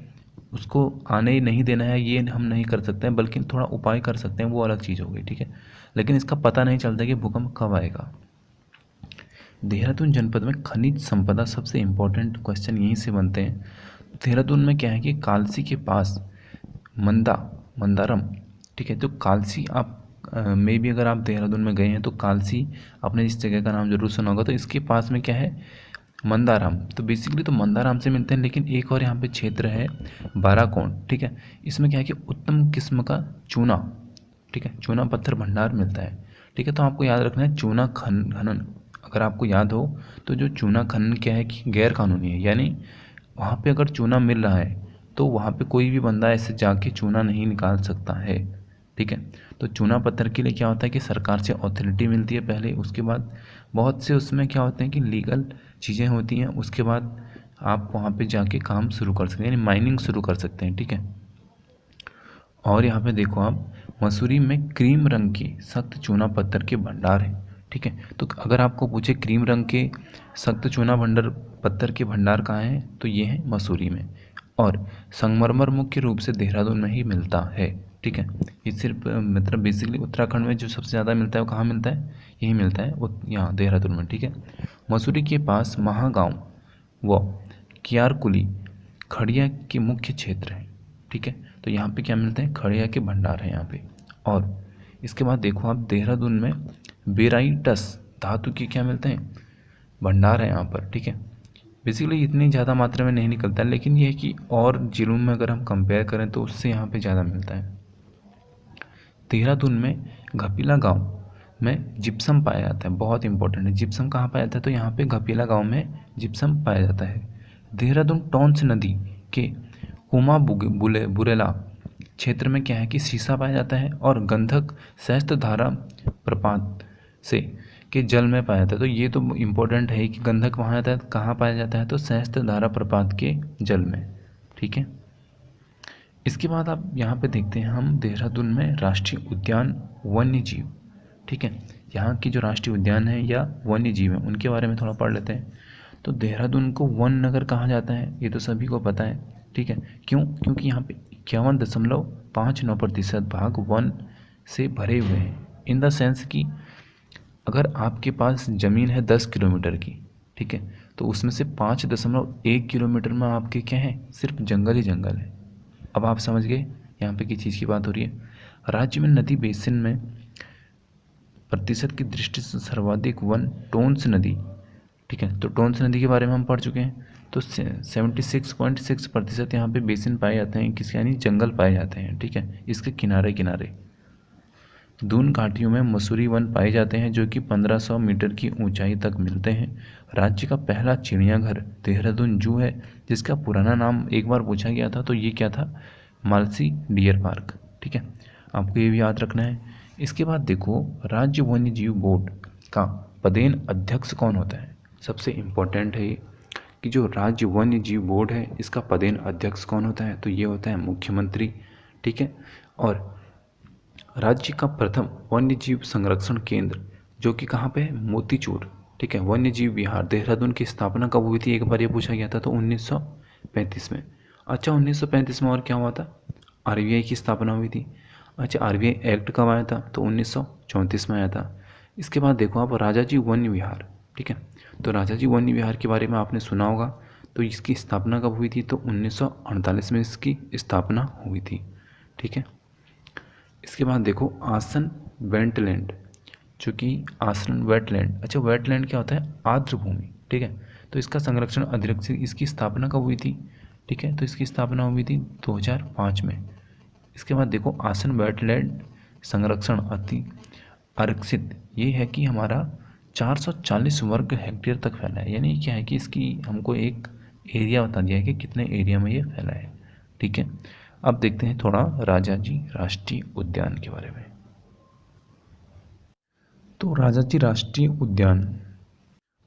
Speaker 1: उसको आने ही नहीं देना है, ये हम नहीं कर सकते हैं, बल्कि थोड़ा उपाय कर सकते हैं, वो अलग चीज़ हो गई। ठीक है, लेकिन इसका पता नहीं चलता कि भूकंप कब आएगा। देहरादून जनपद में खनिज संपदा, सबसे इम्पोर्टेंट क्वेश्चन यहीं से बनते हैं। देहरादून में क्या है कि कालसी के पास मंदारम। ठीक है, तो कालसी आप मे भी अगर आप देहरादून में गए हैं तो कालसी आपने इस जगह का नाम जरूर सुना होगा। तो इसके पास में क्या है, मंदाराम। तो बेसिकली तो मंदाराम से मिलते हैं, लेकिन एक और यहाँ पे क्षेत्र है बाराकोंड। ठीक है, इसमें क्या है कि उत्तम किस्म का चूना, ठीक है, चूना पत्थर भंडार मिलता है। ठीक है, तो आपको याद रखना है चूना खनन, अगर आपको याद हो तो जो चूना खनन क्या है कि गैर कानूनी है, यानी वहाँ पे अगर चूना मिल रहा है तो वहाँ पे कोई भी बंदा ऐसे जाके चूना नहीं निकाल सकता है। ठीक है, तो चूना पत्थर के लिए क्या होता है कि सरकार से अथॉरिटी मिलती है पहले, उसके बाद बहुत से उसमें क्या होते हैं कि लीगल चीज़ें होती हैं, उसके बाद आप वहाँ पे जाके काम शुरू कर सकते हैं, यानी माइनिंग शुरू कर सकते हैं। ठीक है, और यहाँ पे देखो आप, मसूरी में क्रीम रंग के सख्त चूना पत्थर के भंडार हैं। ठीक है, तो अगर आपको पूछे क्रीम रंग के सख्त चूना भंडार पत्थर के भंडार कहाँ हैं, तो ये हैं मसूरी में। और संगमरमर मुख्य रूप से देहरादून में ही मिलता है। ठीक है, ये सिर्फ मतलब बेसिकली उत्तराखंड में जो सबसे ज़्यादा मिलता है वो कहाँ मिलता है, यही मिलता है वो यहाँ देहरादून में। ठीक है, मसूरी के पास महागांव व कियारकुली खड़िया के मुख्य क्षेत्र हैं। ठीक है, तो यहाँ पे क्या मिलते हैं, खड़िया के भंडार हैं यहाँ पे। और इसके बाद देखो आप, देहरादून में बेराइटस धातु के क्या मिलते हैं, भंडार है यहाँ पर। ठीक है, बेसिकली इतनी ज़्यादा मात्रा में नहीं निकलता है, लेकिन ये है कि और जिलों में अगर हम कंपेयर करें तो उससे यहाँ पे ज़्यादा मिलता है। देहरादून में घपीला गांव में जिप्सम पाया जाता है, बहुत इंपॉर्टेंट है। जिप्सम कहाँ पाया जाता है, तो यहाँ पे घपीला गांव में जिप्सम पाया जाता है। देहरादून टॉन्स नदी के उमा बुरेला क्षेत्र में क्या है कि सीसा पाया जाता है, और गंधक सहस्त्रधारा प्रपात से के जल में पाया जाता है। तो ये तो इम्पोर्टेंट है कि गंधक वहाँ जाता है, कहाँ पाया जाता है, तो सहस्त्रधारा प्रपात के जल में। ठीक है, इसके बाद आप यहाँ पे देखते हैं हम देहरादून में राष्ट्रीय उद्यान वन्य जीव। ठीक है, यहाँ की जो राष्ट्रीय उद्यान है या वन्य जीव है उनके बारे में थोड़ा पढ़ लेते हैं। तो देहरादून को वन नगर कहा जाता है, ये तो सभी को पता है, ठीक है। क्यों? क्योंकि यहाँ पे 51.59% भाग वन से भरे हुए हैं। इन द सेंस कि अगर आपके पास ज़मीन है 10 किलोमीटर की, ठीक है, तो उसमें से 5.1 किलोमीटर में आपके क्या है, सिर्फ जंगल ही जंगल है। अब आप समझ गए यहाँ पे किस चीज़ की बात हो रही है। राज्य में नदी बेसिन में प्रतिशत की दृष्टि से सर्वाधिक वन टोन्स नदी, ठीक है, तो टोन्स नदी के बारे में हम पढ़ चुके हैं। तो 76.6% यहाँ पे बेसिन पाए जाते हैं, किसके, यानी जंगल पाए जाते हैं, ठीक है, इसके किनारे किनारे। दून घाटियों में मसूरी वन पाए जाते हैं जो कि 1500 मीटर की ऊंचाई तक मिलते हैं। राज्य का पहला चिड़ियाघर देहरादून जू है, जिसका पुराना नाम एक बार पूछा गया था, तो ये क्या था, मालसी डियर पार्क, ठीक है, आपको ये भी याद रखना है। इसके बाद देखो, राज्य वन्य जीव बोर्ड का पदेन अध्यक्ष कौन होता है। सबसे इम्पोर्टेंट है ये कि जो राज्य वन्य जीव बोर्ड है इसका पदेन अध्यक्ष कौन होता है, तो ये होता है मुख्यमंत्री, ठीक है। और राज्य का प्रथम वन्य जीव संरक्षण केंद्र जो कि कहाँ पे है, मोतीचूर, ठीक है, वन्य जीव विहार देहरादून की स्थापना कब हुई थी, एक बार ये पूछा गया था, तो 1935 में। अच्छा, 1935 में और क्या हुआ था, आरबीआई की स्थापना हुई थी। अच्छा, आरबीआई एक्ट कब आया था, तो 1934 में आया था। इसके बाद देखो आप, राजाजी वन्य विहार, ठीक है, तो राजाजी वन्य विहार के बारे में आपने सुना होगा, तो इसकी स्थापना कब हुई थी, तो 1948 में इसकी स्थापना हुई थी, ठीक है। इसके बाद देखो, आसन वेटलैंड, जो कि आसन वेटलैंड, अच्छा वेटलैंड क्या होता है, आर्द्र भूमि, ठीक है, तो इसका संरक्षण अधिरक्षित, इसकी स्थापना कब हुई थी, ठीक है, तो इसकी स्थापना हुई थी 2005 में। इसके बाद देखो, आसन वेटलैंड संरक्षण अति आरक्षित, ये है कि हमारा 440 वर्ग हेक्टेयर तक फैला है, यानी क्या है कि इसकी हमको एक एरिया बता दिया है कि कितने एरिया में ये फैला है, ठीक है। अब देखते हैं थोड़ा राजाजी राष्ट्रीय उद्यान के बारे में। तो राजाजी राष्ट्रीय उद्यान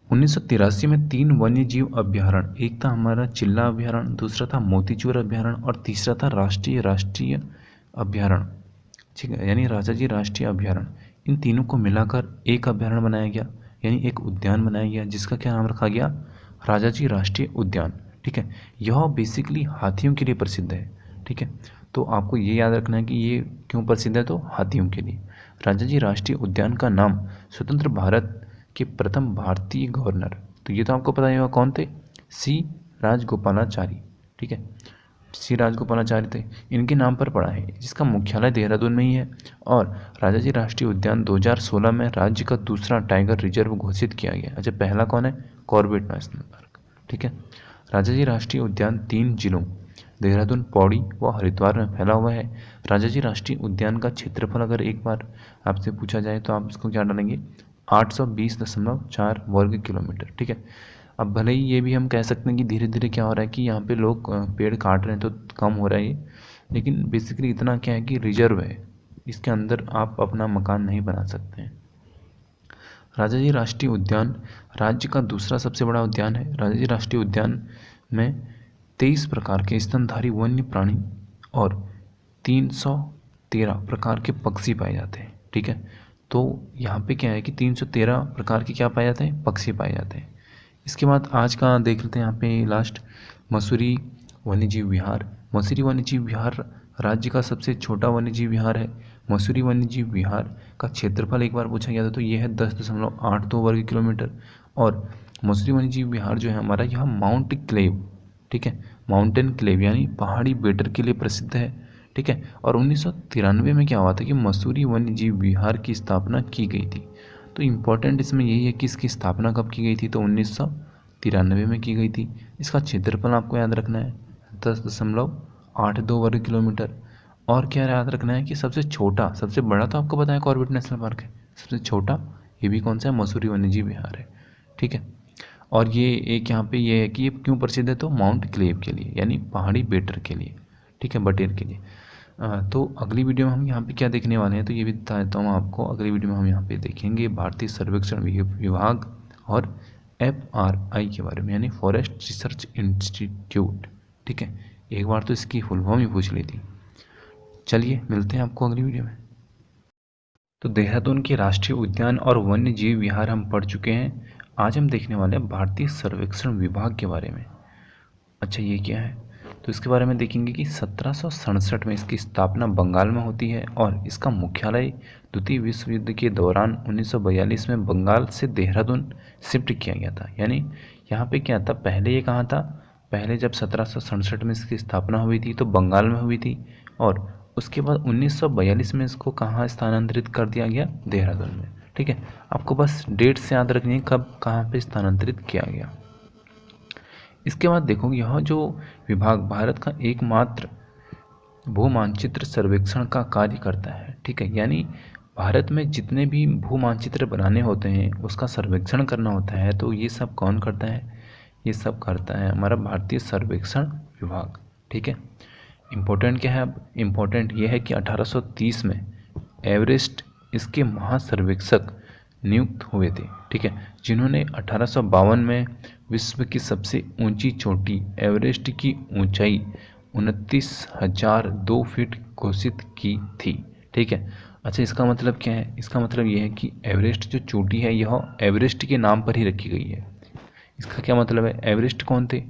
Speaker 1: 1983 में 3 वन्य जीव अभ्यारण्य, एक था हमारा चिल्ला अभ्यारण्य, दूसरा था मोतीचूर अभ्यारण्य और तीसरा था राष्ट्रीय अभ्यारण्य, ठीक है, यानी राजाजी राष्ट्रीय अभ्यारण्य। इन तीनों को मिलाकर एक अभ्यारण्य बनाया गया, यानी एक उद्यान बनाया गया, जिसका क्या नाम रखा गया, राजाजी राष्ट्रीय उद्यान, ठीक है। यह बेसिकली हाथियों के लिए प्रसिद्ध है, ठीक है, तो आपको ये याद रखना है कि ये क्यों प्रसिद्ध है, तो हाथियों के लिए। राजाजी राष्ट्रीय उद्यान का नाम स्वतंत्र भारत के प्रथम भारतीय गवर्नर, तो ये तो आपको पता ही होगा कौन थे, सी राजगोपालाचारी, ठीक है, सी राजगोपालाचारी थे, इनके नाम पर पड़ा है, जिसका मुख्यालय देहरादून में ही है। और राजाजी राष्ट्रीय उद्यान 2016 में राज्य का दूसरा टाइगर रिजर्व घोषित किया गया। अच्छा, पहला कौन है, कॉर्बेट नेशनल पार्क, ठीक है। राजाजी राष्ट्रीय उद्यान 3 जिलों देहरादून, पौड़ी व हरिद्वार में फैला हुआ है। राजाजी राष्ट्रीय उद्यान का क्षेत्रफल अगर एक बार आपसे पूछा जाए तो आप इसको क्या डालेंगे, 820.4 वर्ग किलोमीटर, ठीक है। अब भले ही ये भी हम कह सकते हैं कि धीरे धीरे क्या हो रहा है कि यहाँ पे लोग पेड़ काट रहे हैं तो कम हो रहा है ये, लेकिन बेसिकली इतना क्या है कि रिजर्व है, इसके अंदर आप अपना मकान नहीं बना सकते हैं। राजाजी राष्ट्रीय उद्यान राज्य का दूसरा सबसे बड़ा उद्यान है। राजाजी राष्ट्रीय उद्यान में 23 प्रकार के स्तनधारी वन्य प्राणी और 313 प्रकार के पक्षी पाए जाते हैं, ठीक है। तो यहाँ पे क्या है कि 313 प्रकार के क्या पाए जाते हैं, पक्षी पाए जाते हैं। इसके बाद आज का देख लेते हैं यहाँ पे लास्ट, मसूरी वन्यजीव विहार। मसूरी वन्यजीव विहार राज्य का सबसे छोटा वन्यजीव विहार है। मसूरी वन्यजीव विहार का क्षेत्रफल एक बार पूछा गया था, तो ये है 10.82 वर्ग किलोमीटर। और मसूरी वन्यजीव विहार जो है हमारा, यहाँ माउंट क्लेव, ठीक है, माउंटेन क्लेव यानी पहाड़ी बेटर के लिए प्रसिद्ध है, ठीक है। और 1993 में क्या हुआ था कि मसूरी वन्यजीव विहार की स्थापना की गई थी। तो इम्पॉर्टेंट इसमें यही है कि इसकी स्थापना कब की गई थी, तो 1993 में की गई थी। इसका क्षेत्रफल आपको याद रखना है 10.82 वर्ग किलोमीटर। और क्या याद रखना है कि सबसे छोटा, सबसे बड़ा तो आपको पता है कॉर्बेट नेशनल पार्क है, सबसे छोटा ये भी कौन सा है, मसूरी वन्यजीव विहार है, ठीक है। और ये एक यहाँ पे ये है कि ये क्यों प्रसिद्ध है, तो माउंट क्लेव के लिए, यानी पहाड़ी बेटर के लिए, ठीक है, बटेर के लिए। तो अगली वीडियो में हम यहाँ पे क्या देखने वाले हैं, तो ये भी बता देता हूँ आपको। अगली वीडियो में हम यहाँ पे देखेंगे भारतीय सर्वेक्षण विभाग और FRI के बारे में, यानी फॉरेस्ट रिसर्च इंस्टीट्यूट, ठीक है। एक बार तो इसकी फुल फॉर्म ही पूछ ली थी। चलिए मिलते हैं आपको अगली वीडियो में। तो देहरादून के राष्ट्रीय उद्यान और वन्य जीव विहार हम पढ़ चुके हैं। आज हम देखने वाले हैं भारतीय सर्वेक्षण विभाग के बारे में। अच्छा, ये क्या है? तो इसके बारे में देखेंगे कि 1767 में इसकी स्थापना बंगाल में होती है और इसका मुख्यालय द्वितीय विश्व युद्ध के दौरान 1942 में बंगाल से देहरादून शिफ्ट किया गया था। यानी यहाँ पे क्या था, पहले ये कहाँ था? पहले जब 1767 में इसकी स्थापना हुई थी तो बंगाल में हुई थी, और उसके बाद 1942 में इसको कहाँ स्थानांतरित कर दिया गया? देहरादून में। ठीक है, आपको बस डेट से याद रखनी है कब कहाँ पे स्थानांतरित किया गया। इसके बाद देखो, यह जो विभाग भारत का एकमात्र भू मानचित्र सर्वेक्षण का कार्य करता है। ठीक है, यानी भारत में जितने भी भू मानचित्र बनाने होते हैं उसका सर्वेक्षण करना होता है, तो ये सब कौन करता है? ये सब करता है हमारा भारतीय सर्वेक्षण विभाग। ठीक है, इम्पोर्टेंट क्या है? अब इम्पोर्टेंट ये है कि 1830 में एवरेस्ट इसके महासर्वेक्षक नियुक्त हुए थे। ठीक है, जिन्होंने 1852 में विश्व की सबसे ऊंची चोटी एवरेस्ट की ऊंचाई 29,002 फीट घोषित की थी। ठीक है, अच्छा, इसका मतलब क्या है? इसका मतलब ये है कि एवरेस्ट जो चोटी है यह एवरेस्ट के नाम पर ही रखी गई है। इसका क्या मतलब है? एवरेस्ट कौन थे?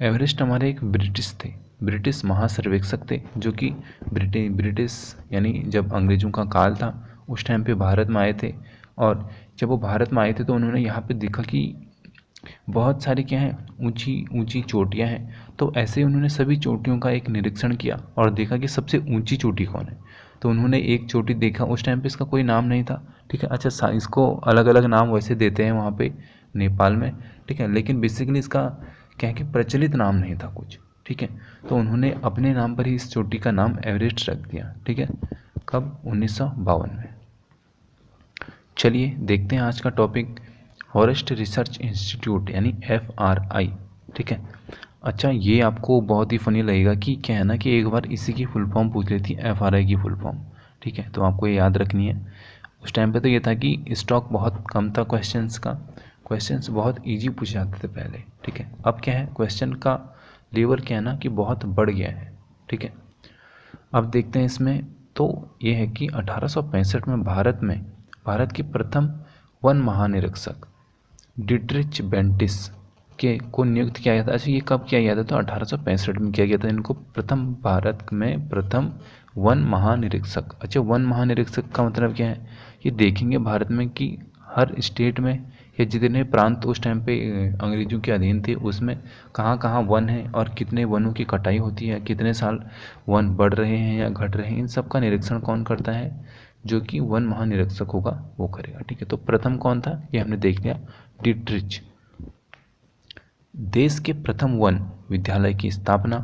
Speaker 1: एवरेस्ट हमारे एक ब्रिटिश थे, ब्रिटिश महासर्वेक्षक थे, जो कि ब्रिटिश यानी जब अंग्रेज़ों का काल था उस टाइम पे भारत में आए थे। और जब वो भारत में आए थे तो उन्होंने यहाँ पे देखा कि बहुत सारी क्या है, ऊंची ऊंची चोटियाँ हैं। तो ऐसे ही उन्होंने सभी चोटियों का एक निरीक्षण किया और देखा कि सबसे ऊंची चोटी कौन है। तो उन्होंने एक चोटी देखा, उस टाइम पे इसका कोई नाम नहीं था। ठीक है, अच्छा, इसको अलग अलग नाम वैसे देते हैं वहाँ पे नेपाल में। ठीक है, लेकिन बेसिकली इसका क्या है कि प्रचलित नाम नहीं था कुछ। ठीक है, तो उन्होंने अपने नाम पर ही इस चोटी का नाम एवरेस्ट रख दिया। ठीक है, कब? 1952 में। चलिए देखते हैं आज का टॉपिक, फॉरेस्ट रिसर्च इंस्टीट्यूट यानी FRI। ठीक है, अच्छा, ये आपको बहुत ही फनी लगेगा कि क्या है ना कि एक बार इसी की फुल फॉर्म पूछ लेती है, FRI की फुल फॉर्म। ठीक है, तो आपको ये याद रखनी है। उस टाइम पे तो ये था कि स्टॉक बहुत कम था क्वेश्चंस का, क्वेश्चंस बहुत इजी पूछे जाते थे पहले। ठीक है, अब क्या है, क्वेश्चन का लेवल क्या है ना कि बहुत बढ़ गया है। ठीक है, अब देखते हैं इसमें। तो ये है कि 1865 में भारत के प्रथम वन महानिरीक्षक डिट्रिच बेंटिस के को नियुक्त किया गया था। अच्छा, ये कब किया गया था? तो 1865 में किया गया था इनको भारत में प्रथम वन महानिरीक्षक। अच्छा, वन महानिरीक्षक का मतलब क्या है? ये देखेंगे भारत में कि हर स्टेट में या जितने प्रांत उस टाइम पे अंग्रेजों के अधीन थे उसमें कहाँ कहाँ वन है और कितने वनों की कटाई होती है, कितने साल वन बढ़ रहे हैं या घट रहे हैं, इन सब का निरीक्षण कौन करता है? जो कि वन महानिरीक्षक होगा वो करेगा। ठीक है, तो प्रथम कौन था ये हमने देख लिया, डिट्रिच। देश के प्रथम वन विद्यालय की स्थापना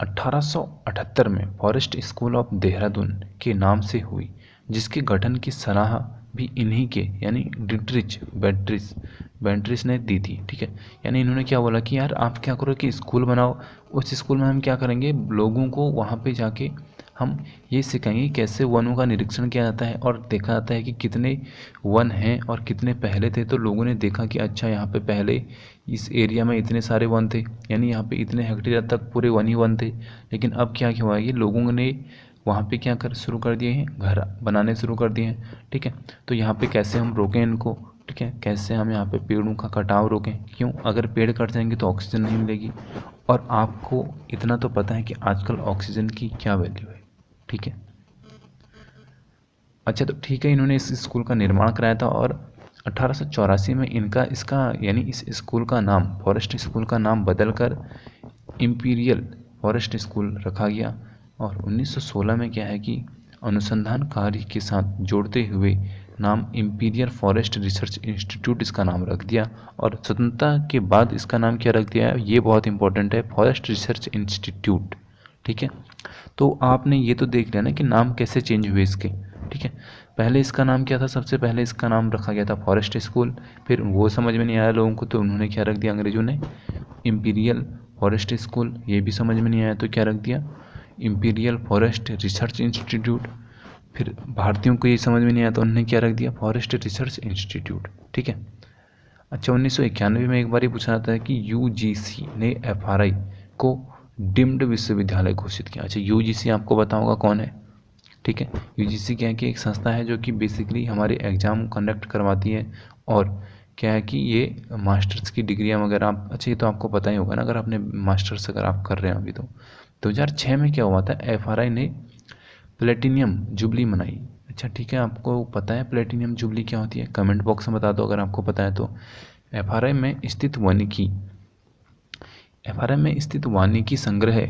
Speaker 1: 1878 में फॉरेस्ट स्कूल ऑफ देहरादून के नाम से हुई, जिसके गठन की सलाह भी इन्हीं के यानी डिट्रिच बेंट्रिस ने दी थी। ठीक है, यानी इन्होंने क्या बोला कि यार आप क्या करो कि स्कूल बनाओ, उस स्कूल में हम क्या करेंगे, लोगों को वहाँ पे जाके हम ये सिखाएंगे कैसे वनों का निरीक्षण किया जाता है और देखा जाता है कि कितने वन हैं और कितने पहले थे। तो लोगों ने देखा कि अच्छा, यहाँ पे पहले इस एरिया में इतने सारे वन थे, यानी यहाँ पे इतने हेक्टेयर तक पूरे वन ही वन थे। लेकिन अब क्या हुआ है, ये लोगों ने वहाँ पे क्या कर शुरू कर दिए हैं, घर बनाने शुरू कर दिए हैं। ठीक है, तो यहाँ पे कैसे हम रोकें इनको? ठीक है, कैसे हम यहाँ पे पेड़ों का कटाव रोकें? क्यों? अगर पेड़ कट जाएंगे तो ऑक्सीजन नहीं मिलेगी, और आपको इतना तो पता है कि आजकल ऑक्सीजन की क्या वैल्यू है। ठीक है, अच्छा, तो ठीक है, इन्होंने इस स्कूल का निर्माण कराया था और 1884 में इसका यानी इस स्कूल का नाम, फॉरेस्ट स्कूल का नाम बदलकर इम्पीरियल फॉरेस्ट स्कूल रखा गया। और 1916 में क्या है कि अनुसंधान कार्य के साथ जोड़ते हुए नाम इम्पीरियल फॉरेस्ट रिसर्च इंस्टीट्यूट इसका नाम रख दिया। और स्वतंत्रता के बाद इसका नाम क्या रख दिया है, ये बहुत इंपॉर्टेंट है, फॉरेस्ट रिसर्च इंस्टीट्यूट। ठीक है, तो आपने ये तो देख लिया ना कि नाम कैसे चेंज हुए इसके। ठीक है, पहले इसका नाम क्या था? सबसे पहले इसका नाम रखा गया था फॉरेस्ट स्कूल, फिर वो समझ में नहीं आया लोगों को तो उन्होंने क्या रख दिया, अंग्रेजों ने इम्पीरियल फॉरेस्ट स्कूल। ये भी समझ में नहीं आया तो क्या रख दिया, इम्पीरियल फॉरेस्ट रिसर्च इंस्टीट्यूट। फिर भारतीयों को ये समझ में नहीं आया तो उन्होंने क्या रख दिया, फॉरेस्ट रिसर्च इंस्टीट्यूट। ठीक है, अच्छा, 1991 में एक बार ये पूछा जाता है कि UGC ने FRI को डीम्ड विश्वविद्यालय घोषित किया। अच्छा, UGC आपको बताऊंगा कौन है। ठीक है। यूजीसी क्या है कि एक संस्था है जो कि बेसिकली हमारे एग्ज़ाम कंडक्ट करवाती है, और क्या है कि ये मास्टर्स की डिग्रियाँ वगैरह आप, अच्छा ये तो आपको पता ही होगा ना, अगर आपने मास्टर्स अगर आप कर रहे हैं अभी। तो 2006 में क्या हुआ था, एफआरआई ने प्लेटिनियम जुबली मनाई। अच्छा ठीक है, आपको पता है प्लेटिनियम जुबली क्या होती है? कमेंट बॉक्स में बता दो अगर आपको पता है तो। एफआरआई में स्थित वानिकी एफआरआई में स्थित वानिकी संग्रह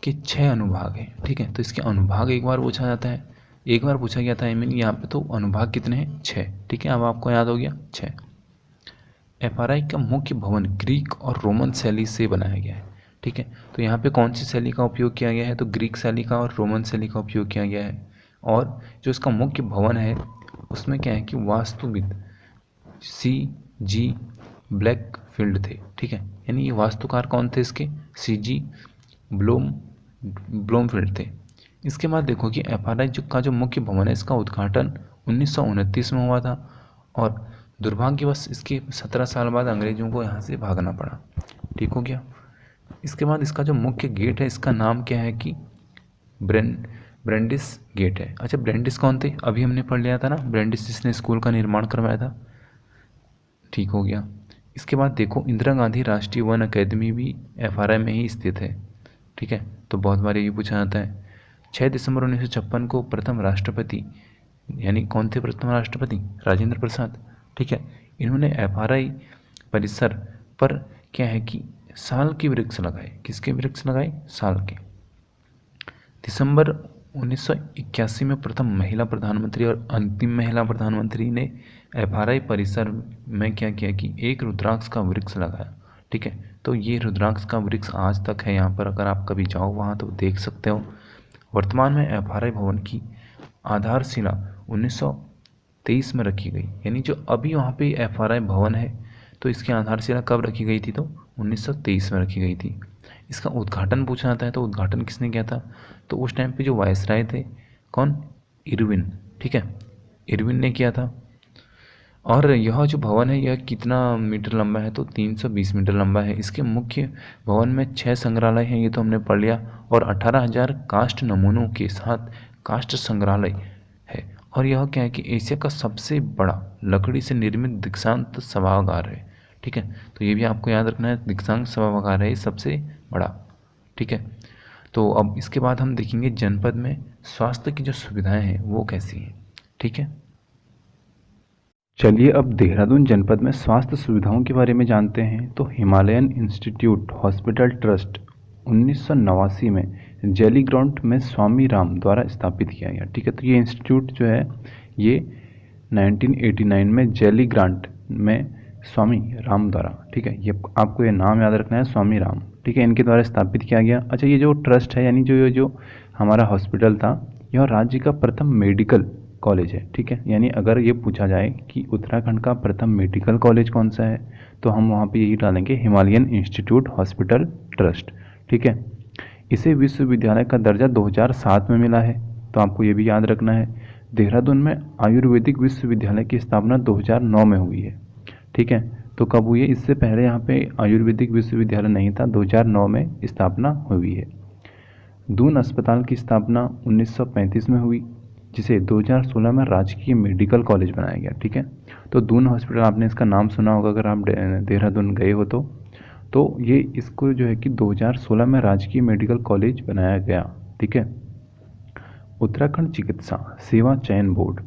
Speaker 1: के 6 अनुभाग हैं, ठीक है। तो इसके अनुभाग एक बार पूछा जाता है, एक बार पूछा गया था, आई मीन यहाँ पे तो अनुभाग कितने हैं? 6, ठीक है। अब आपको याद हो गया 6। एफआरआई का मुख्य भवन ग्रीक और रोमन शैली से बनाया गया है, ठीक है। तो यहाँ पे कौन सी शैली का उपयोग किया गया है? तो ग्रीक शैली का और रोमन शैली का उपयोग किया गया है। और जो इसका मुख्य भवन है उसमें क्या है कि वास्तुविद C.G. ब्लैकफील्ड थे, ठीक है। यानी ये वास्तुकार कौन थे इसके? C.G. ब्लोमफील्ड थे। इसके बाद देखो कि एफआरआई का जो मुख्य भवन है इसका उद्घाटन 1929 में हुआ था, और दुर्भाग्यवश इसके 17 साल बाद अंग्रेजों को यहाँ से भागना पड़ा, ठीक हो गया। इसके बाद इसका जो मुख्य गेट है इसका नाम क्या है कि ब्रेंडिस गेट है। अच्छा, ब्रेंडिस कौन थे? अभी हमने पढ़ लिया था ना, ब्रेंडिस जिसने स्कूल का निर्माण करवाया था, ठीक हो गया। इसके बाद देखो इंदिरा गांधी राष्ट्रीय वन अकेदमी भी एफआरआई में ही स्थित है, ठीक है। तो बहुत बार ये पूछा जाता है। 6 दिसंबर 1956 को प्रथम राष्ट्रपति, यानी कौन थे प्रथम राष्ट्रपति? राजेंद्र प्रसाद, ठीक है। इन्होंने एफआरआई परिसर पर क्या है कि साल के वृक्ष लगाए। किसके वृक्ष लगाए? साल के। दिसंबर 1981 में प्रथम महिला प्रधानमंत्री और अंतिम महिला प्रधानमंत्री ने एफआरआई परिसर में क्या किया कि एक रुद्राक्ष का वृक्ष लगाया, ठीक है। तो ये रुद्राक्ष का वृक्ष आज तक है यहाँ पर, अगर आप कभी जाओ वहाँ तो देख सकते हो। वर्तमान में एफआरआई भवन की आधारशिला 1923 में रखी गई, यानी जो अभी वहाँ पे एफआरआई भवन है तो इसकी आधारशिला कब रखी गई थी? तो 1923 में रखी गई थी। इसका उद्घाटन पूछा जाता है तो उद्घाटन किसने किया था? तो उस टाइम पे जो वायसराय थे, कौन? इरविन, ठीक है, इरविन ने किया था। और यह जो भवन है यह कितना मीटर लंबा है? तो 320 मीटर लंबा है। इसके मुख्य भवन में 6 संग्रहालय हैं, ये तो हमने पढ़ लिया, और 18,000 काष्ठ नमूनों के साथ काष्ठ संग्रहालय है। और यह क्या है कि एशिया का सबसे बड़ा लकड़ी से निर्मित दीक्षांत सभागार है, ठीक है। तो ये भी आपको याद रखना है, दीक्षांत सभागार है सबसे बड़ा, ठीक है। तो अब इसके बाद हम देखेंगे जनपद में स्वास्थ्य की जो सुविधाएं हैं वो कैसी हैं, ठीक है। चलिए अब देहरादून जनपद में स्वास्थ्य सुविधाओं के बारे में जानते हैं। तो हिमालयन इंस्टीट्यूट हॉस्पिटल ट्रस्ट 1989 में जेली ग्रांट में स्वामी राम द्वारा स्थापित किया गया, ठीक है। तो ये इंस्टीट्यूट जो है ये 1989 में जेली ग्रांट में स्वामी राम द्वारा, ठीक है, ये आपको ये नाम याद रखना है, स्वामी राम, ठीक है, इनके द्वारा स्थापित किया गया। अच्छा, ये जो ट्रस्ट है यानी जो हमारा हॉस्पिटल था, यह राज्य का प्रथम मेडिकल कॉलेज है, ठीक है। यानी अगर ये पूछा जाए कि उत्तराखंड का प्रथम मेडिकल कॉलेज कौन सा है तो हम वहाँ पे यही डालेंगे, हिमालयन इंस्टीट्यूट हॉस्पिटल ट्रस्ट, ठीक है। इसे विश्वविद्यालय का दर्जा 2007 में मिला है, तो आपको ये भी याद रखना है। देहरादून में आयुर्वेदिक विश्वविद्यालय की स्थापना 2009 में हुई है, ठीक है। तो कब हुई है? इससे पहले यहाँ पे आयुर्वेदिक विश्वविद्यालय नहीं था, 2009 में स्थापना हुई है। दून अस्पताल की स्थापना 1935 में हुई, जिसे 2016 में राजकीय मेडिकल कॉलेज बनाया गया, ठीक है। तो दून हॉस्पिटल आपने इसका नाम सुना होगा अगर आप देहरादून गए हो तो ये इसको जो है कि 2016 में राजकीय मेडिकल कॉलेज बनाया गया, ठीक है। उत्तराखंड चिकित्सा सेवा चयन बोर्ड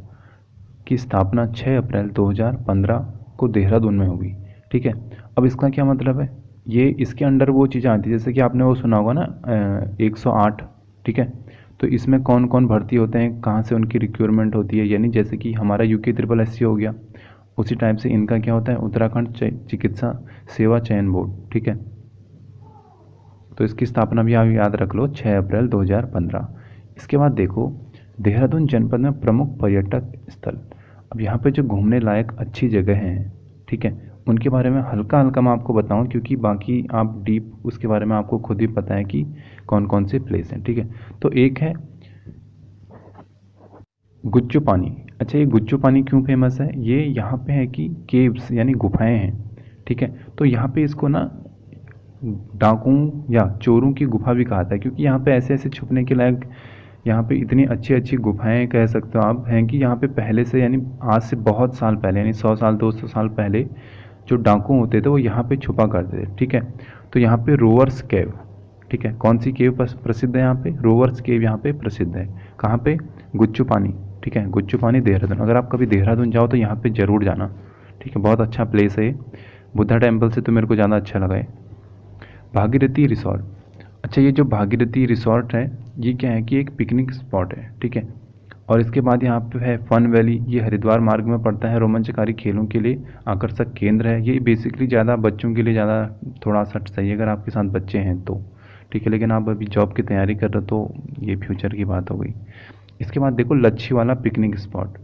Speaker 1: की स्थापना 6 अप्रैल 2015 को देहरादून में हुई, ठीक है। अब इसका क्या मतलब है? ये इसके अंडर वो चीज़ें आती है जैसे कि आपने वो सुना होगा ना 108, ठीक है। तो इसमें कौन कौन भर्ती होते हैं, कहाँ से उनकी रिक्वायरमेंट होती है, यानी जैसे कि हमारा UKSSC हो गया, उसी टाइप से इनका क्या होता है, उत्तराखंड चिकित्सा सेवा चयन बोर्ड, ठीक है। तो इसकी स्थापना भी आप याद रख लो, 6 अप्रैल 2015। इसके बाद देखो देहरादून जनपद में प्रमुख पर्यटक स्थल। अब यहाँ पे जो घूमने लायक अच्छी जगह हैं, ठीक है, उनके बारे में हल्का हल्का मैं आपको बताऊं, क्योंकि बाकी आप डीप उसके बारे में आपको खुद ही पता है कि कौन कौन से प्लेस हैं, ठीक है। तो एक है गुच्चू पानी। अच्छा, ये गुच्चू पानी क्यों फेमस है? ये यहाँ पे है कि केव्स यानी गुफाएं हैं, ठीक है। तो यहाँ पे इसको ना डाकुओं या चोरों की गुफा भी कहा था, क्योंकि यहाँ पे ऐसे ऐसे छुपने के लायक
Speaker 2: यहाँ पे इतनी अच्छी अच्छी गुफाएं कह सकते हो आप हैं कि यहाँ पे पहले से यानी आज से बहुत साल पहले यानी 100 साल 200 साल पहले जो डाकू होते थे वो यहाँ पे छुपा करते थे। ठीक है, तो यहाँ पे रोवर्स केव, ठीक है, कौन सी केव प्रसिद्ध है यहाँ पे? रोवर्स केव यहाँ पे प्रसिद्ध है। कहाँ पे? गुच्चू पानी। ठीक है, गुच्चू पानी देहरादून। अगर आप कभी देहरादून जाओ तो यहाँ पे ज़रूर जाना। ठीक है, बहुत अच्छा प्लेस है। बुद्धा टेम्पल से तो मेरे को ज़्यादा अच्छा लगा है। भागीरथी रिसॉर्ट। अच्छा, ये जो भागीरथी रिसॉर्ट है ये क्या है कि एक पिकनिक स्पॉट है। ठीक है, और इसके बाद यहाँ पे है फन वैली, ये हरिद्वार मार्ग में पड़ता है। रोमांचकारी खेलों के लिए आकर्षक केंद्र है। ये बेसिकली ज़्यादा बच्चों के लिए ज़्यादा थोड़ा सा सही है अगर आपके साथ बच्चे हैं तो। ठीक है, लेकिन आप अभी जॉब की तैयारी कर रहे हो तो ये फ्यूचर की बात हो गई। इसके बाद देखो लच्छी वाला पिकनिक स्पॉट,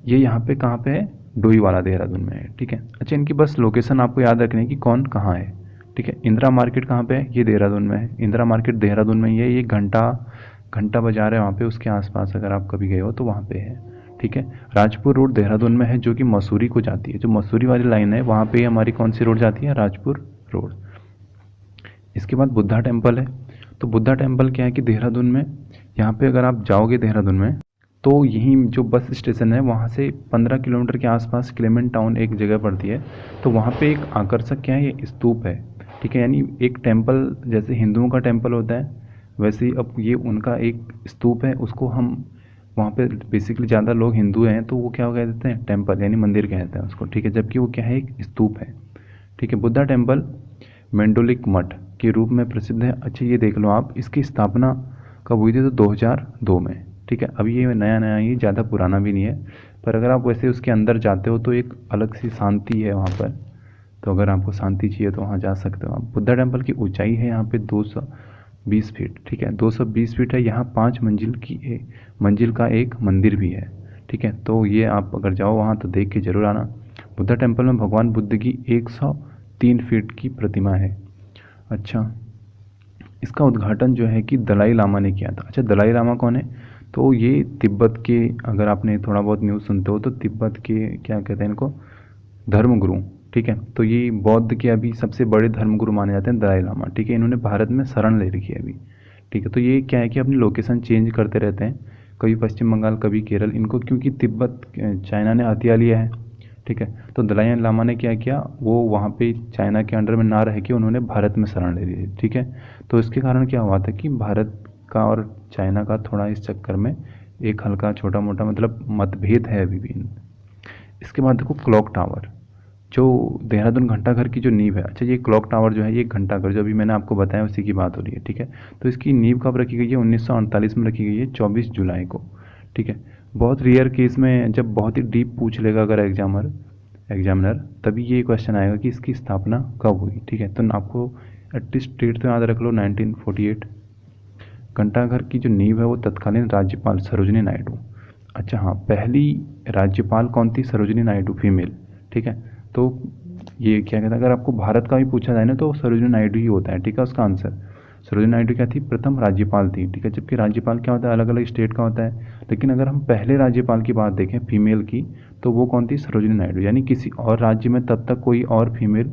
Speaker 2: ये यहाँ पे कहाँ पे है? डोईवाला देहरादून में है। ठीक है, अच्छा इनकी बस लोकेशन आपको याद रखनी है कि कौन कहाँ है। ठीक है, इंदिरा मार्केट कहाँ पे है? ये देहरादून में है। इंदिरा मार्केट देहरादून में ही है। ये घंटा बाजार है वहाँ पे, उसके आसपास अगर आप कभी गए हो तो वहाँ पे है। ठीक है, राजपुर रोड देहरादून में है जो कि मसूरी को जाती है। जो मसूरी वाली लाइन है वहाँ पे हमारी कौन सी रोड जाती है? राजपुर रोड। इसके बाद बुद्धा टेम्पल है। तो बुद्धा टेम्पल क्या है कि देहरादून में, यहाँ पे अगर आप जाओगे देहरादून में तो यहीं जो बस स्टेशन है वहाँ से 15 किलोमीटर के आसपास क्लेमेंट टाउन एक जगह पड़ती है। तो वहाँ पे एक आकर्षक क्या है? ये स्तूप है। ठीक है, यानी एक टेम्पल जैसे हिंदुओं का टेम्पल होता है वैसे ही अब ये उनका एक स्तूप है। उसको हम वहाँ पे बेसिकली ज़्यादा लोग हिंदू हैं तो वो क्या कह देते हैं? टेम्पल, यानी मंदिर कहते हैं उसको। ठीक है, जबकि वो क्या है? एक स्तूप है। ठीक है, बुद्धा टेम्पल मेंडोलिक मठ के रूप में प्रसिद्ध है। अच्छा ये देख लो आप, इसकी स्थापना कब हुई थी? तो 2002 में। ठीक है, अभी ये नया नया ही, ज़्यादा पुराना भी नहीं है। पर अगर आप वैसे उसके अंदर जाते हो तो एक अलग सी शांति है वहाँ पर। तो अगर आपको शांति चाहिए तो वहाँ जा सकते हो आप। बुद्धा टेम्पल की ऊंचाई है यहाँ पे 220 फीट। ठीक है, 220 फीट है। यहाँ 5 मंजिल का एक मंदिर भी है। ठीक है, तो ये आप अगर जाओ वहाँ तो देख के ज़रूर आना। बुद्धा टेम्पल में भगवान बुद्ध की 103 फीट की प्रतिमा है। अच्छा, इसका उद्घाटन जो है कि दलाई लामा ने किया था। अच्छा, दलाई लामा कौन है? तो ये तिब्बत के, अगर आपने थोड़ा बहुत न्यूज़ सुनते हो तो तिब्बत के क्या कहते हैं इनको? धर्मगुरु। ठीक है, तो ये बौद्ध के अभी सबसे बड़े धर्मगुरु माने जाते हैं दलाई लामा। ठीक है, इन्होंने भारत में शरण ले रखी है अभी। ठीक है, तो ये क्या है कि अपनी लोकेशन चेंज करते रहते हैं, कभी पश्चिम बंगाल कभी केरल। इनको क्योंकि तिब्बत चाइना ने हथिया लिया है। ठीक है, तो दलाई लामा ने क्या किया, वो वहाँ पे चाइना के अंडर में ना रह के उन्होंने भारत में शरण ले ली। ठीक है, तो इसके कारण क्या हुआ था कि भारत का और चाइना का थोड़ा इस चक्कर में एक हल्का छोटा मोटा मतलब मतभेद है अभी भी। इसके बाद देखो क्लॉक टावर, जो देहरादून घंटाघर की जो नींव है। अच्छा, ये क्लॉक टावर जो है ये घंटाघर जो अभी मैंने आपको बताया उसी की बात हो रही है। ठीक है, तो इसकी नींव कब रखी गई है? 1948 में रखी गई है, 24 जुलाई को। ठीक है, बहुत रेयर केस में जब बहुत ही डीप पूछ लेगा अगर एग्जामिनर तभी ये क्वेश्चन आएगा कि इसकी स्थापना कब हुई। ठीक है, तो आपको एटलीस्ट डेट तो याद रख लो, 1948। घंटाघर की जो नींव है वो तत्कालीन राज्यपाल सरोजिनी नायडू। अच्छा हाँ, पहली राज्यपाल कौन थी? सरोजिनी नायडू, फीमेल। ठीक है, तो ये क्या कहता है, अगर आपको भारत का भी पूछा जाए ना तो सरोजिनी नायडू ही होता है। ठीक है, उसका आंसर सरोजिनी नायडू क्या थी? प्रथम राज्यपाल थी। ठीक है, जबकि राज्यपाल क्या होता है? अलग अलग स्टेट का होता है। लेकिन अगर हम पहले राज्यपाल की बात देखें फीमेल की, तो वो कौन थी? सरोजिनी नायडू। यानी किसी और राज्य में तब तक कोई और फीमेल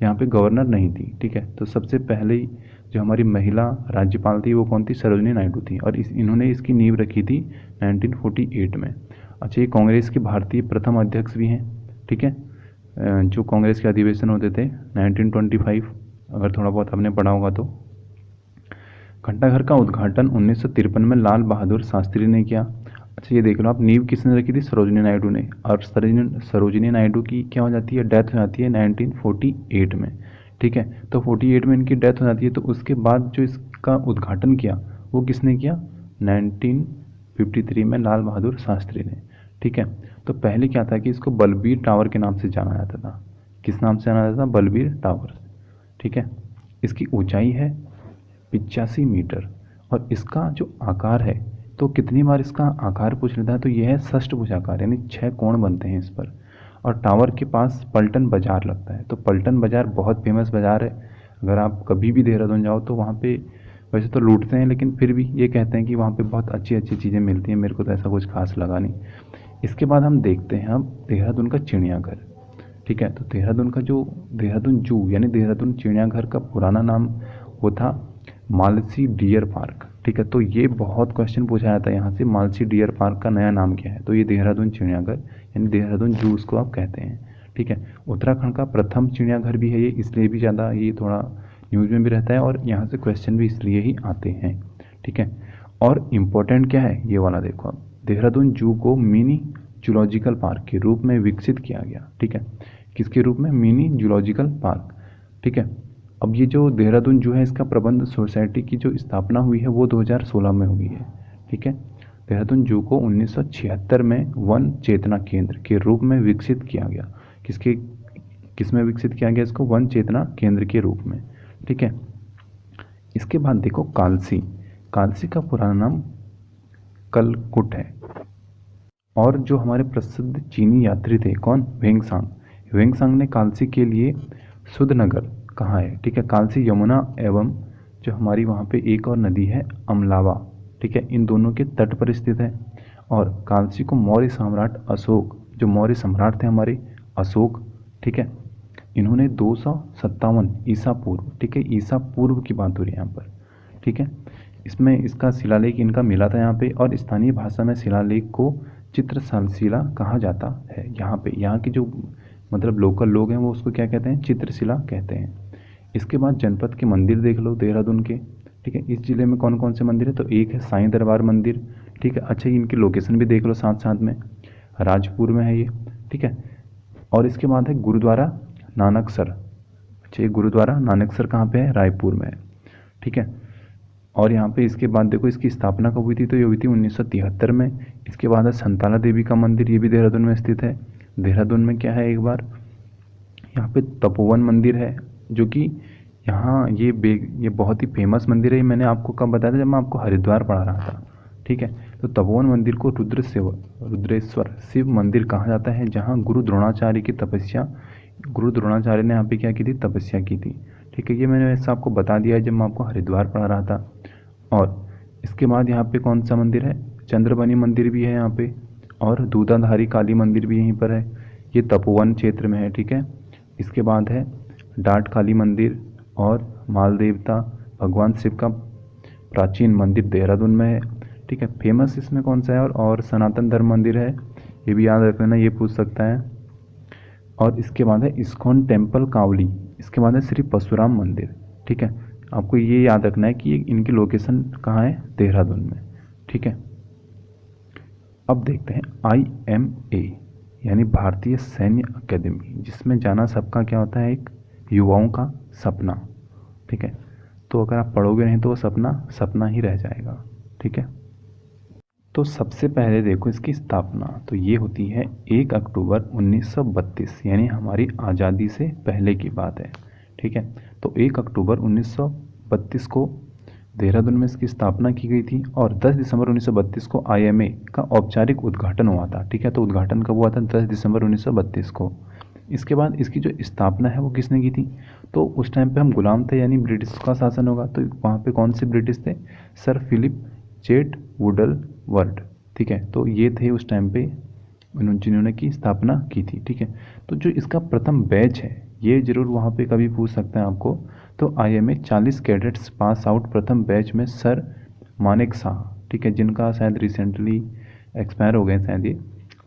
Speaker 2: यहाँ पे गवर्नर नहीं थी। ठीक है, तो सबसे पहले जो हमारी महिला राज्यपाल थी वो कौन थी? सरोजिनी नायडू थी। और इन्होंने इसकी नींव रखी थी 1948 में। अच्छा, ये कांग्रेस के भारतीय प्रथम अध्यक्ष भी हैं। ठीक है, जो कांग्रेस के अधिवेशन होते थे 1925, अगर थोड़ा बहुत आपने पढ़ा होगा तो। घंटाघर का उद्घाटन 1953 में लाल बहादुर शास्त्री ने किया। अच्छा, ये देख लो आप, नींव किसने रखी थी? सरोजिनी नायडू ने। और सरोजिनी नायडू की क्या हो जाती है? डेथ हो जाती है 1948 में। ठीक है, तो 48 में इनकी डेथ हो जाती है। तो उसके बाद जो इसका उद्घाटन किया वो किसने किया? 1953 में लाल बहादुर शास्त्री ने। ठीक है, तो पहले क्या था कि इसको बलबीर टावर के नाम से जाना जाता था। किस नाम से जाना जाता था? बलबीर टावर। ठीक है, इसकी ऊंचाई है 85 मीटर। और इसका जो आकार है, तो कितनी बार इसका आकार पूछ लेता है तो यह है षष्ठभुजाकार, यानी 6 कोण बनते हैं इस पर। और टावर के पास पलटन बाजार लगता है। तो पलटन बाजार बहुत फेमस बाजार है। अगर आप कभी भी देहरादून जाओ तो वहाँ पे वैसे तो लूटते हैं लेकिन फिर भी ये कहते हैं कि वहाँ पे बहुत अच्छी अच्छी चीज़ें मिलती हैं। मेरे को तो ऐसा कुछ खास लगा नहीं। इसके बाद हम देखते हैं अब देहरादून का चिड़ियाघर। ठीक है, तो देहरादून का जो देहरादून जू यानी देहरादून चिड़ियाघर का पुराना नाम वो था मालसी डियर पार्क। ठीक है। तो ये बहुत क्वेश्चन पूछा जाता है यहाँ से, मालसी डियर पार्क का नया नाम क्या है, तो ये देहरादून चिड़ियाघर यानी देहरादून जू उसको आप कहते हैं। ठीक है। उत्तराखंड का प्रथम चिड़ियाघर भी है ये, इसलिए भी ज़्यादा ये थोड़ा न्यूज़ में भी रहता है और यहाँ से क्वेश्चन भी इसलिए ही आते हैं। ठीक है। और इम्पोर्टेंट क्या है ये वाला देखो आप, देहरादून जू को मिनी जूलॉजिकल पार्क के रूप में विकसित किया गया। ठीक है। किसके रूप में? Mini zoological park. ठीक है। अब ये जो देहरादून जू है इसका प्रबंध सोसाइटी की जो स्थापना हुई है वो 2016 में हुई है। ठीक है। देहरादून जू को 1976 में वन चेतना केंद्र के रूप में विकसित किया गया। किसमें विकसित किया गया इसको? वन चेतना केंद्र के रूप में। ठीक है। इसके बाद देखो कालसी। कालसी का पुराना नाम कलकुट है। और जो हमारे प्रसिद्ध चीनी यात्री थे कौन? वेंगसांग ने कालसी के लिए शुद्ध नगर कहा है। ठीक है। कालसी यमुना एवं जो हमारी वहाँ पे एक और नदी है अमलावा, ठीक है, इन दोनों के तट पर स्थित है। और कालसी को मौर्य सम्राट अशोक, जो मौर्य सम्राट थे हमारे अशोक, ठीक है, इन्होंने 257 ईसा पूर्व, ठीक है, ईसा पूर्व की बात हो रही है यहाँ पर। ठीक है। इसमें इसका शिलालेख इनका मिला था यहाँ पे, और स्थानीय भाषा में शिलालेख को चित्रशिला कहा जाता है। यहाँ पे यहाँ की जो मतलब लोकल लोग हैं वो उसको क्या कहते हैं? चित्रशिला कहते हैं। इसके बाद जनपद के मंदिर देख लो देहरादून के। ठीक है। इस जिले में कौन कौन से मंदिर है? तो एक है साईं दरबार मंदिर। ठीक है। अच्छा, इनकी लोकेशन भी देख लो साथ साथ में, राजपुर में है ये। ठीक है। और इसके बाद है गुरुद्वारा नानकसर। अच्छा, ये गुरुद्वारा नानकसर कहाँ पे है? रायपुर में है। ठीक है। और यहाँ पे इसके बाद देखो इसकी स्थापना कब हुई थी? तो ये हुई थी 1973 में। इसके बाद है संताला देवी का मंदिर, ये भी देहरादून में स्थित है। देहरादून में क्या है एक बार, यहाँ पे तपोवन मंदिर है, जो कि यहाँ ये बहुत ही फेमस मंदिर है। ये मैंने आपको कब बताया था? जब मैं आपको हरिद्वार पढ़ा रहा था। ठीक है। तो तपोवन मंदिर को रुद्रेश्वर शिव मंदिर कहा जाता है, जहाँ गुरु द्रोणाचार्य ने यहाँ पे क्या की थी? तपस्या की थी। ठीक है। ये मैंने वैसे आपको बता दिया है जब मैं आपको हरिद्वार पढ़ा रहा था। और इसके बाद यहाँ पे कौन सा मंदिर है? चंद्रबनी मंदिर भी है यहाँ पे, और दूधाधारी काली मंदिर भी यहीं पर है। ये तपोवन क्षेत्र में है। ठीक है। इसके बाद है डाट काली मंदिर और माल देवता भगवान शिव का प्राचीन मंदिर देहरादून में है। ठीक है। फेमस इसमें कौन सा है? और सनातन धर्म मंदिर है, ये भी याद रख लेना, ये पूछ सकता है। और इसके बाद है इस्कॉन टेम्पल कावली। इसके बाद है श्री परशुराम मंदिर। ठीक है। आपको ये याद रखना है कि इनकी लोकेशन कहाँ है? देहरादून में। ठीक है। अब देखते हैं IMA यानी भारतीय सैन्य अकेदमी, जिसमें जाना सबका क्या होता है? एक युवाओं का सपना। ठीक है। तो अगर आप पढ़ोगे नहीं तो वो सपना सपना ही रह जाएगा। ठीक है। तो सबसे पहले देखो इसकी स्थापना, तो ये होती है 1 अक्टूबर 1932, यानी हमारी आज़ादी से पहले की बात है। ठीक है। तो 1 अक्टूबर 1932 को देहरादून में इसकी स्थापना की गई थी, और 10 दिसंबर 1932 को IMA का औपचारिक उद्घाटन हुआ था। ठीक है। तो उद्घाटन कब हुआ था? 10 दिसंबर 1932 को। इसके बाद इसकी जो स्थापना है वो किसने की थी? तो उस टाइम पे हम गुलाम थे, यानी ब्रिटिश का शासन होगा। तो वहाँ पे कौन से ब्रिटिश थे? Sir Philip Chetwode. ठीक है। तो ये थे उस टाइम पे जिन्होंने की स्थापना की थी। ठीक है। तो जो इसका प्रथम बैच है, ये जरूर वहाँ पे कभी पूछ सकते हैं आपको। तो IMA 40 कैडेट्स पास आउट प्रथम बैच में सर मानेक शाह, ठीक है, जिनका शायद रिसेंटली एक्सपायर हो गए शायद ये,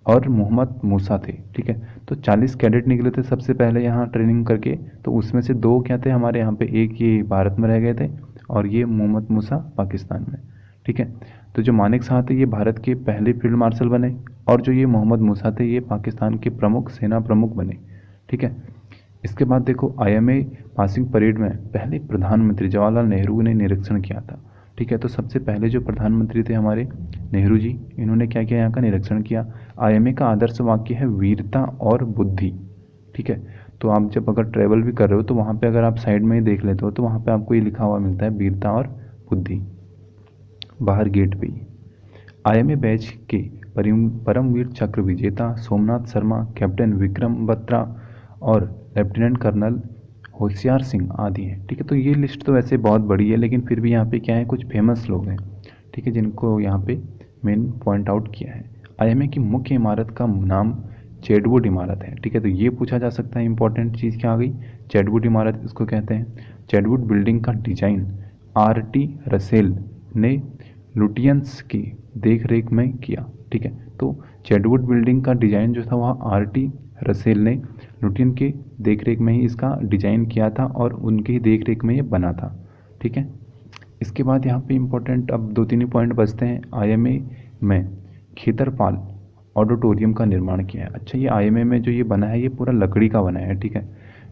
Speaker 2: और मोहम्मद मूसा थे। ठीक है। तो 40 कैडेट निकले थे सबसे पहले यहाँ ट्रेनिंग करके। तो उसमें से 2 क्या थे हमारे यहाँ पे, एक ये भारत में रह गए थे और ये मोहम्मद मूसा पाकिस्तान में। ठीक है। तो जो मानेक शाह थे ये भारत के पहले फील्ड मार्शल बने, और जो ये मोहम्मद मूसा थे ये पाकिस्तान के सेना प्रमुख बने। ठीक है। इसके बाद देखो IMA पासिंग परेड में पहले प्रधानमंत्री जवाहरलाल नेहरू ने निरीक्षण किया था। ठीक है। तो सबसे पहले जो प्रधानमंत्री थे हमारे नेहरू जी, इन्होंने क्या किया? यहाँ का निरीक्षण किया। IMA का आदर्श वाक्य है वीरता और बुद्धि। ठीक है। तो आप जब अगर ट्रैवल भी कर रहे हो तो वहाँ पे अगर आप साइड में ही देख लेते हो तो वहाँ पे आपको ये लिखा हुआ मिलता है वीरता और बुद्धि, बाहर गेट पे ही। IMA बैच के परमवीर चक्र विजेता सोमनाथ शर्मा, कैप्टन विक्रम बत्रा और लेफ्टिनेंट कर्नल होशियार सिंह आदि हैं। ठीक है। तो ये लिस्ट तो वैसे बहुत बड़ी है, लेकिन फिर भी यहाँ पे क्या है, कुछ फेमस लोग हैं, ठीक है, जिनको यहाँ पे मेन पॉइंट आउट किया है। IMA की मुख्य इमारत का नाम चैडवुड इमारत है। ठीक है। तो ये पूछा जा सकता है, इंपॉर्टेंट चीज़ क्या आ गई? चैडवुड इमारत इसको कहते हैं। चैडवुड बिल्डिंग का डिजाइन RT रसेल ने लुटियंस की देख रेख में किया। ठीक है, तो चैडवुड बिल्डिंग का डिज़ाइन जो था वह आर.टी. रसेल ने लुटियन के देख रेख में ही इसका डिज़ाइन किया था और उनकी ही देख रेख में ये बना था। ठीक है, इसके बाद यहाँ पे इम्पोर्टेंट अब 2-3 ही पॉइंट बचते हैं। आईएमए में खेतरपाल ऑडिटोरियम का निर्माण किया है। अच्छा, ये आईएमए में जो ये बना है ये पूरा लकड़ी का बना है। ठीक है,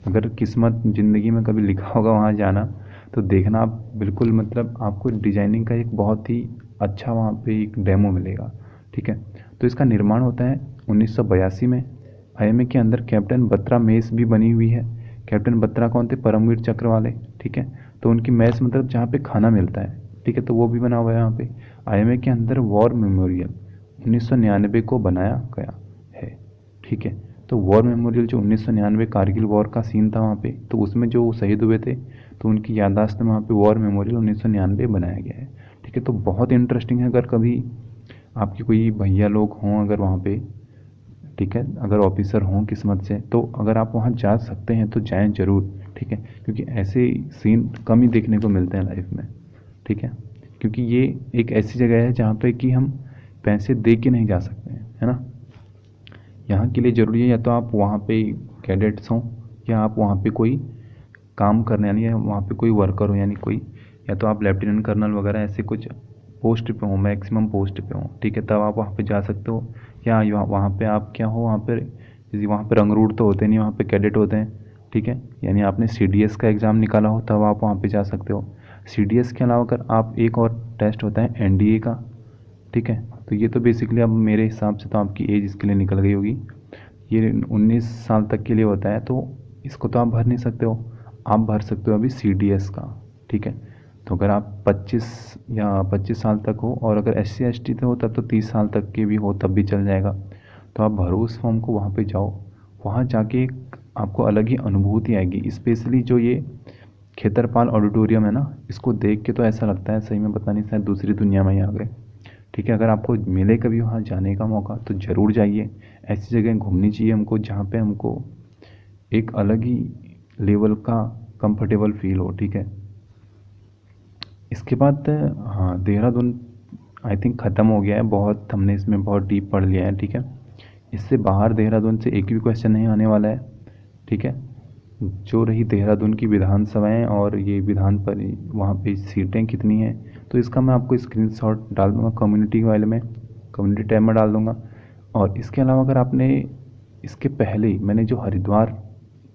Speaker 2: अगर किस्मत ज़िंदगी में कभी लिखा होगा वहाँ जाना तो देखना आप बिल्कुल, मतलब आपको डिजाइनिंग का एक बहुत ही अच्छा वहाँ पे एक डेमो मिलेगा। ठीक है, तो इसका निर्माण होता है 1982 में। आईएमए के अंदर कैप्टन बत्रा मेस भी बनी हुई है। कैप्टन बत्रा कौन थे? परमवीर चक्र वाले। ठीक है, तो उनकी मेस मतलब जहाँ पे खाना मिलता है। ठीक है, तो वो भी बना हुआ है यहाँ पे। आईएमए के अंदर वॉर मेमोरियल 1999 को बनाया गया है। ठीक है, तो वॉर मेमोरियल जो 1999 कारगिल वॉर का सीन था वहाँ पे, तो उसमें जो शहीद हुए थे तो उनकी याददाश्त में वहाँ पे वॉर मेमोरियल 1999 बनाया गया है। ठीक है, तो बहुत इंटरेस्टिंग है। अगर कभी आपके कोई भैया लोग हों अगर वहाँ पे, ठीक है, अगर ऑफिसर हों किस्मत से, तो अगर आप वहाँ जा सकते हैं तो जाएं ज़रूर। ठीक है, क्योंकि ऐसे सीन कम ही देखने को मिलते हैं लाइफ में। ठीक है, क्योंकि ये एक ऐसी जगह है जहाँ पे कि हम पैसे दे के नहीं जा सकते हैं, है ना। यहाँ के लिए ज़रूरी है या तो आप वहाँ पे कैडेट्स हों या आप वहाँ पे कोई काम करने यानी वहाँ पे कोई वर्कर हो, यानी कोई, या तो आप लेफ्टिनेंट कर्नल वगैरह ऐसे कुछ पोस्ट पे हो, मैक्सिमम पोस्ट पे हो। ठीक है, तब आप वहाँ पे जा सकते हो। या वहाँ पे आप क्या हो, वहाँ पे जैसे वहाँ पे रंगरूट तो होते नहीं, वहाँ पे कैडेट होते हैं। ठीक है, यानी आपने सीडीएस का एग्ज़ाम निकाला हो तब आप वहाँ पे जा सकते हो। सीडीएस के अलावा अगर आप एक और टेस्ट होता है एनडीए का। ठीक है, तो ये तो बेसिकली अब मेरे हिसाब से तो आपकी एज इसके लिए निकल गई होगी। ये 19 साल तक के लिए होता है, तो इसको तो आप भर नहीं सकते हो। आप भर सकते हो अभी सीडीएस का। ठीक है, तो अगर आप 25 साल तक हो और अगर SC ST हो तब तो 30 साल तक के भी हो तब भी चल जाएगा। तो आप भरो उस फॉर्म को, वहाँ पे जाओ। वहाँ जाके आपको अलग ही अनुभूति आएगी। स्पेशली जो ये खेतरपाल ऑडिटोरियम है ना, इसको देख के तो ऐसा लगता है सही में पता नहीं शायद दूसरी दुनिया में ही आ गए। ठीक है, अगर आपको मिले कभी वहाँ जाने का मौका तो ज़रूर जाइए। ऐसी जगह घूमनी चाहिए हमको जहाँ पे हमको एक अलग ही लेवल का कंफर्टेबल फील हो। ठीक है, इसके बाद हाँ, देहरादून आई थिंक ख़त्म हो गया है। बहुत हमने इसमें बहुत डीप पढ़ लिया है। ठीक है, इससे बाहर देहरादून से एक भी क्वेश्चन नहीं आने वाला है। ठीक है, जो रही देहरादून की विधानसभाएं और ये विधान पर वहाँ पे सीटें कितनी हैं, तो इसका मैं आपको स्क्रीनशॉट डाल दूँगा कम्युनिटी वाले में, कम्युनिटी टैब में डाल दूँगा। और इसके अलावा अगर आपने इसके पहले मैंने जो हरिद्वार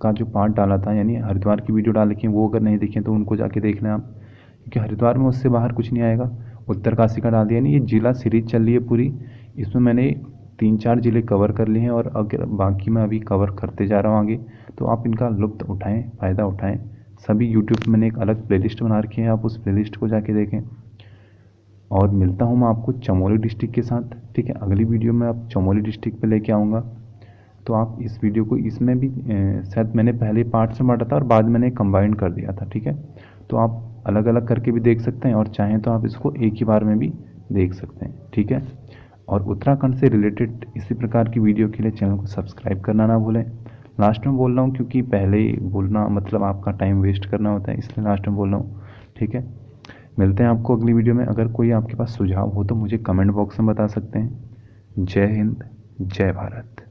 Speaker 2: का जो पार्ट डाला था, यानी हरिद्वार की वीडियो डाल रखी है, वो अगर नहीं देखें तो उनको जाके देख लें आप, क्योंकि हरिद्वार में उससे बाहर कुछ नहीं आएगा। उत्तरकाशी का डाल दिया, नहीं, ये जिला सीरीज चल रही है पूरी। इसमें मैंने 3-4 ज़िले कवर कर लिए हैं और अगर बाकी मैं अभी कवर करते जा रहा हूँ आगे, तो आप इनका लुत्फ़ उठाएँ, फ़ायदा उठाएँ। सभी यूट्यूब पे मैंने एक अलग प्लेलिस्ट बना रखी है, आप उस प्लेलिस्ट को जाके देखें। और मिलता हूँ मैं आपको चमोली डिस्ट्रिक्ट के साथ। ठीक है, अगली वीडियो में आप चमोली डिस्ट्रिक्ट पे लेके आऊँगा। तो आप इस वीडियो को, इसमें भी शायद मैंने पहले पार्ट से बांटा था और बाद मैंने कंबाइन कर दिया था। ठीक है, तो आप अलग अलग करके भी देख सकते हैं और चाहें तो आप इसको एक ही बार में भी देख सकते हैं। ठीक है, और उत्तराखंड से रिलेटेड इसी प्रकार की वीडियो के लिए चैनल को सब्सक्राइब करना ना भूलें। लास्ट में बोल रहा हूँ क्योंकि पहले ही बोलना मतलब आपका टाइम वेस्ट करना होता है, इसलिए लास्ट में बोल रहा हूँ। ठीक है, मिलते हैं आपको अगली वीडियो में। अगर कोई आपके पास सुझाव हो तो मुझे कमेंट बॉक्स में बता सकते हैं। जय हिंद, जय भारत।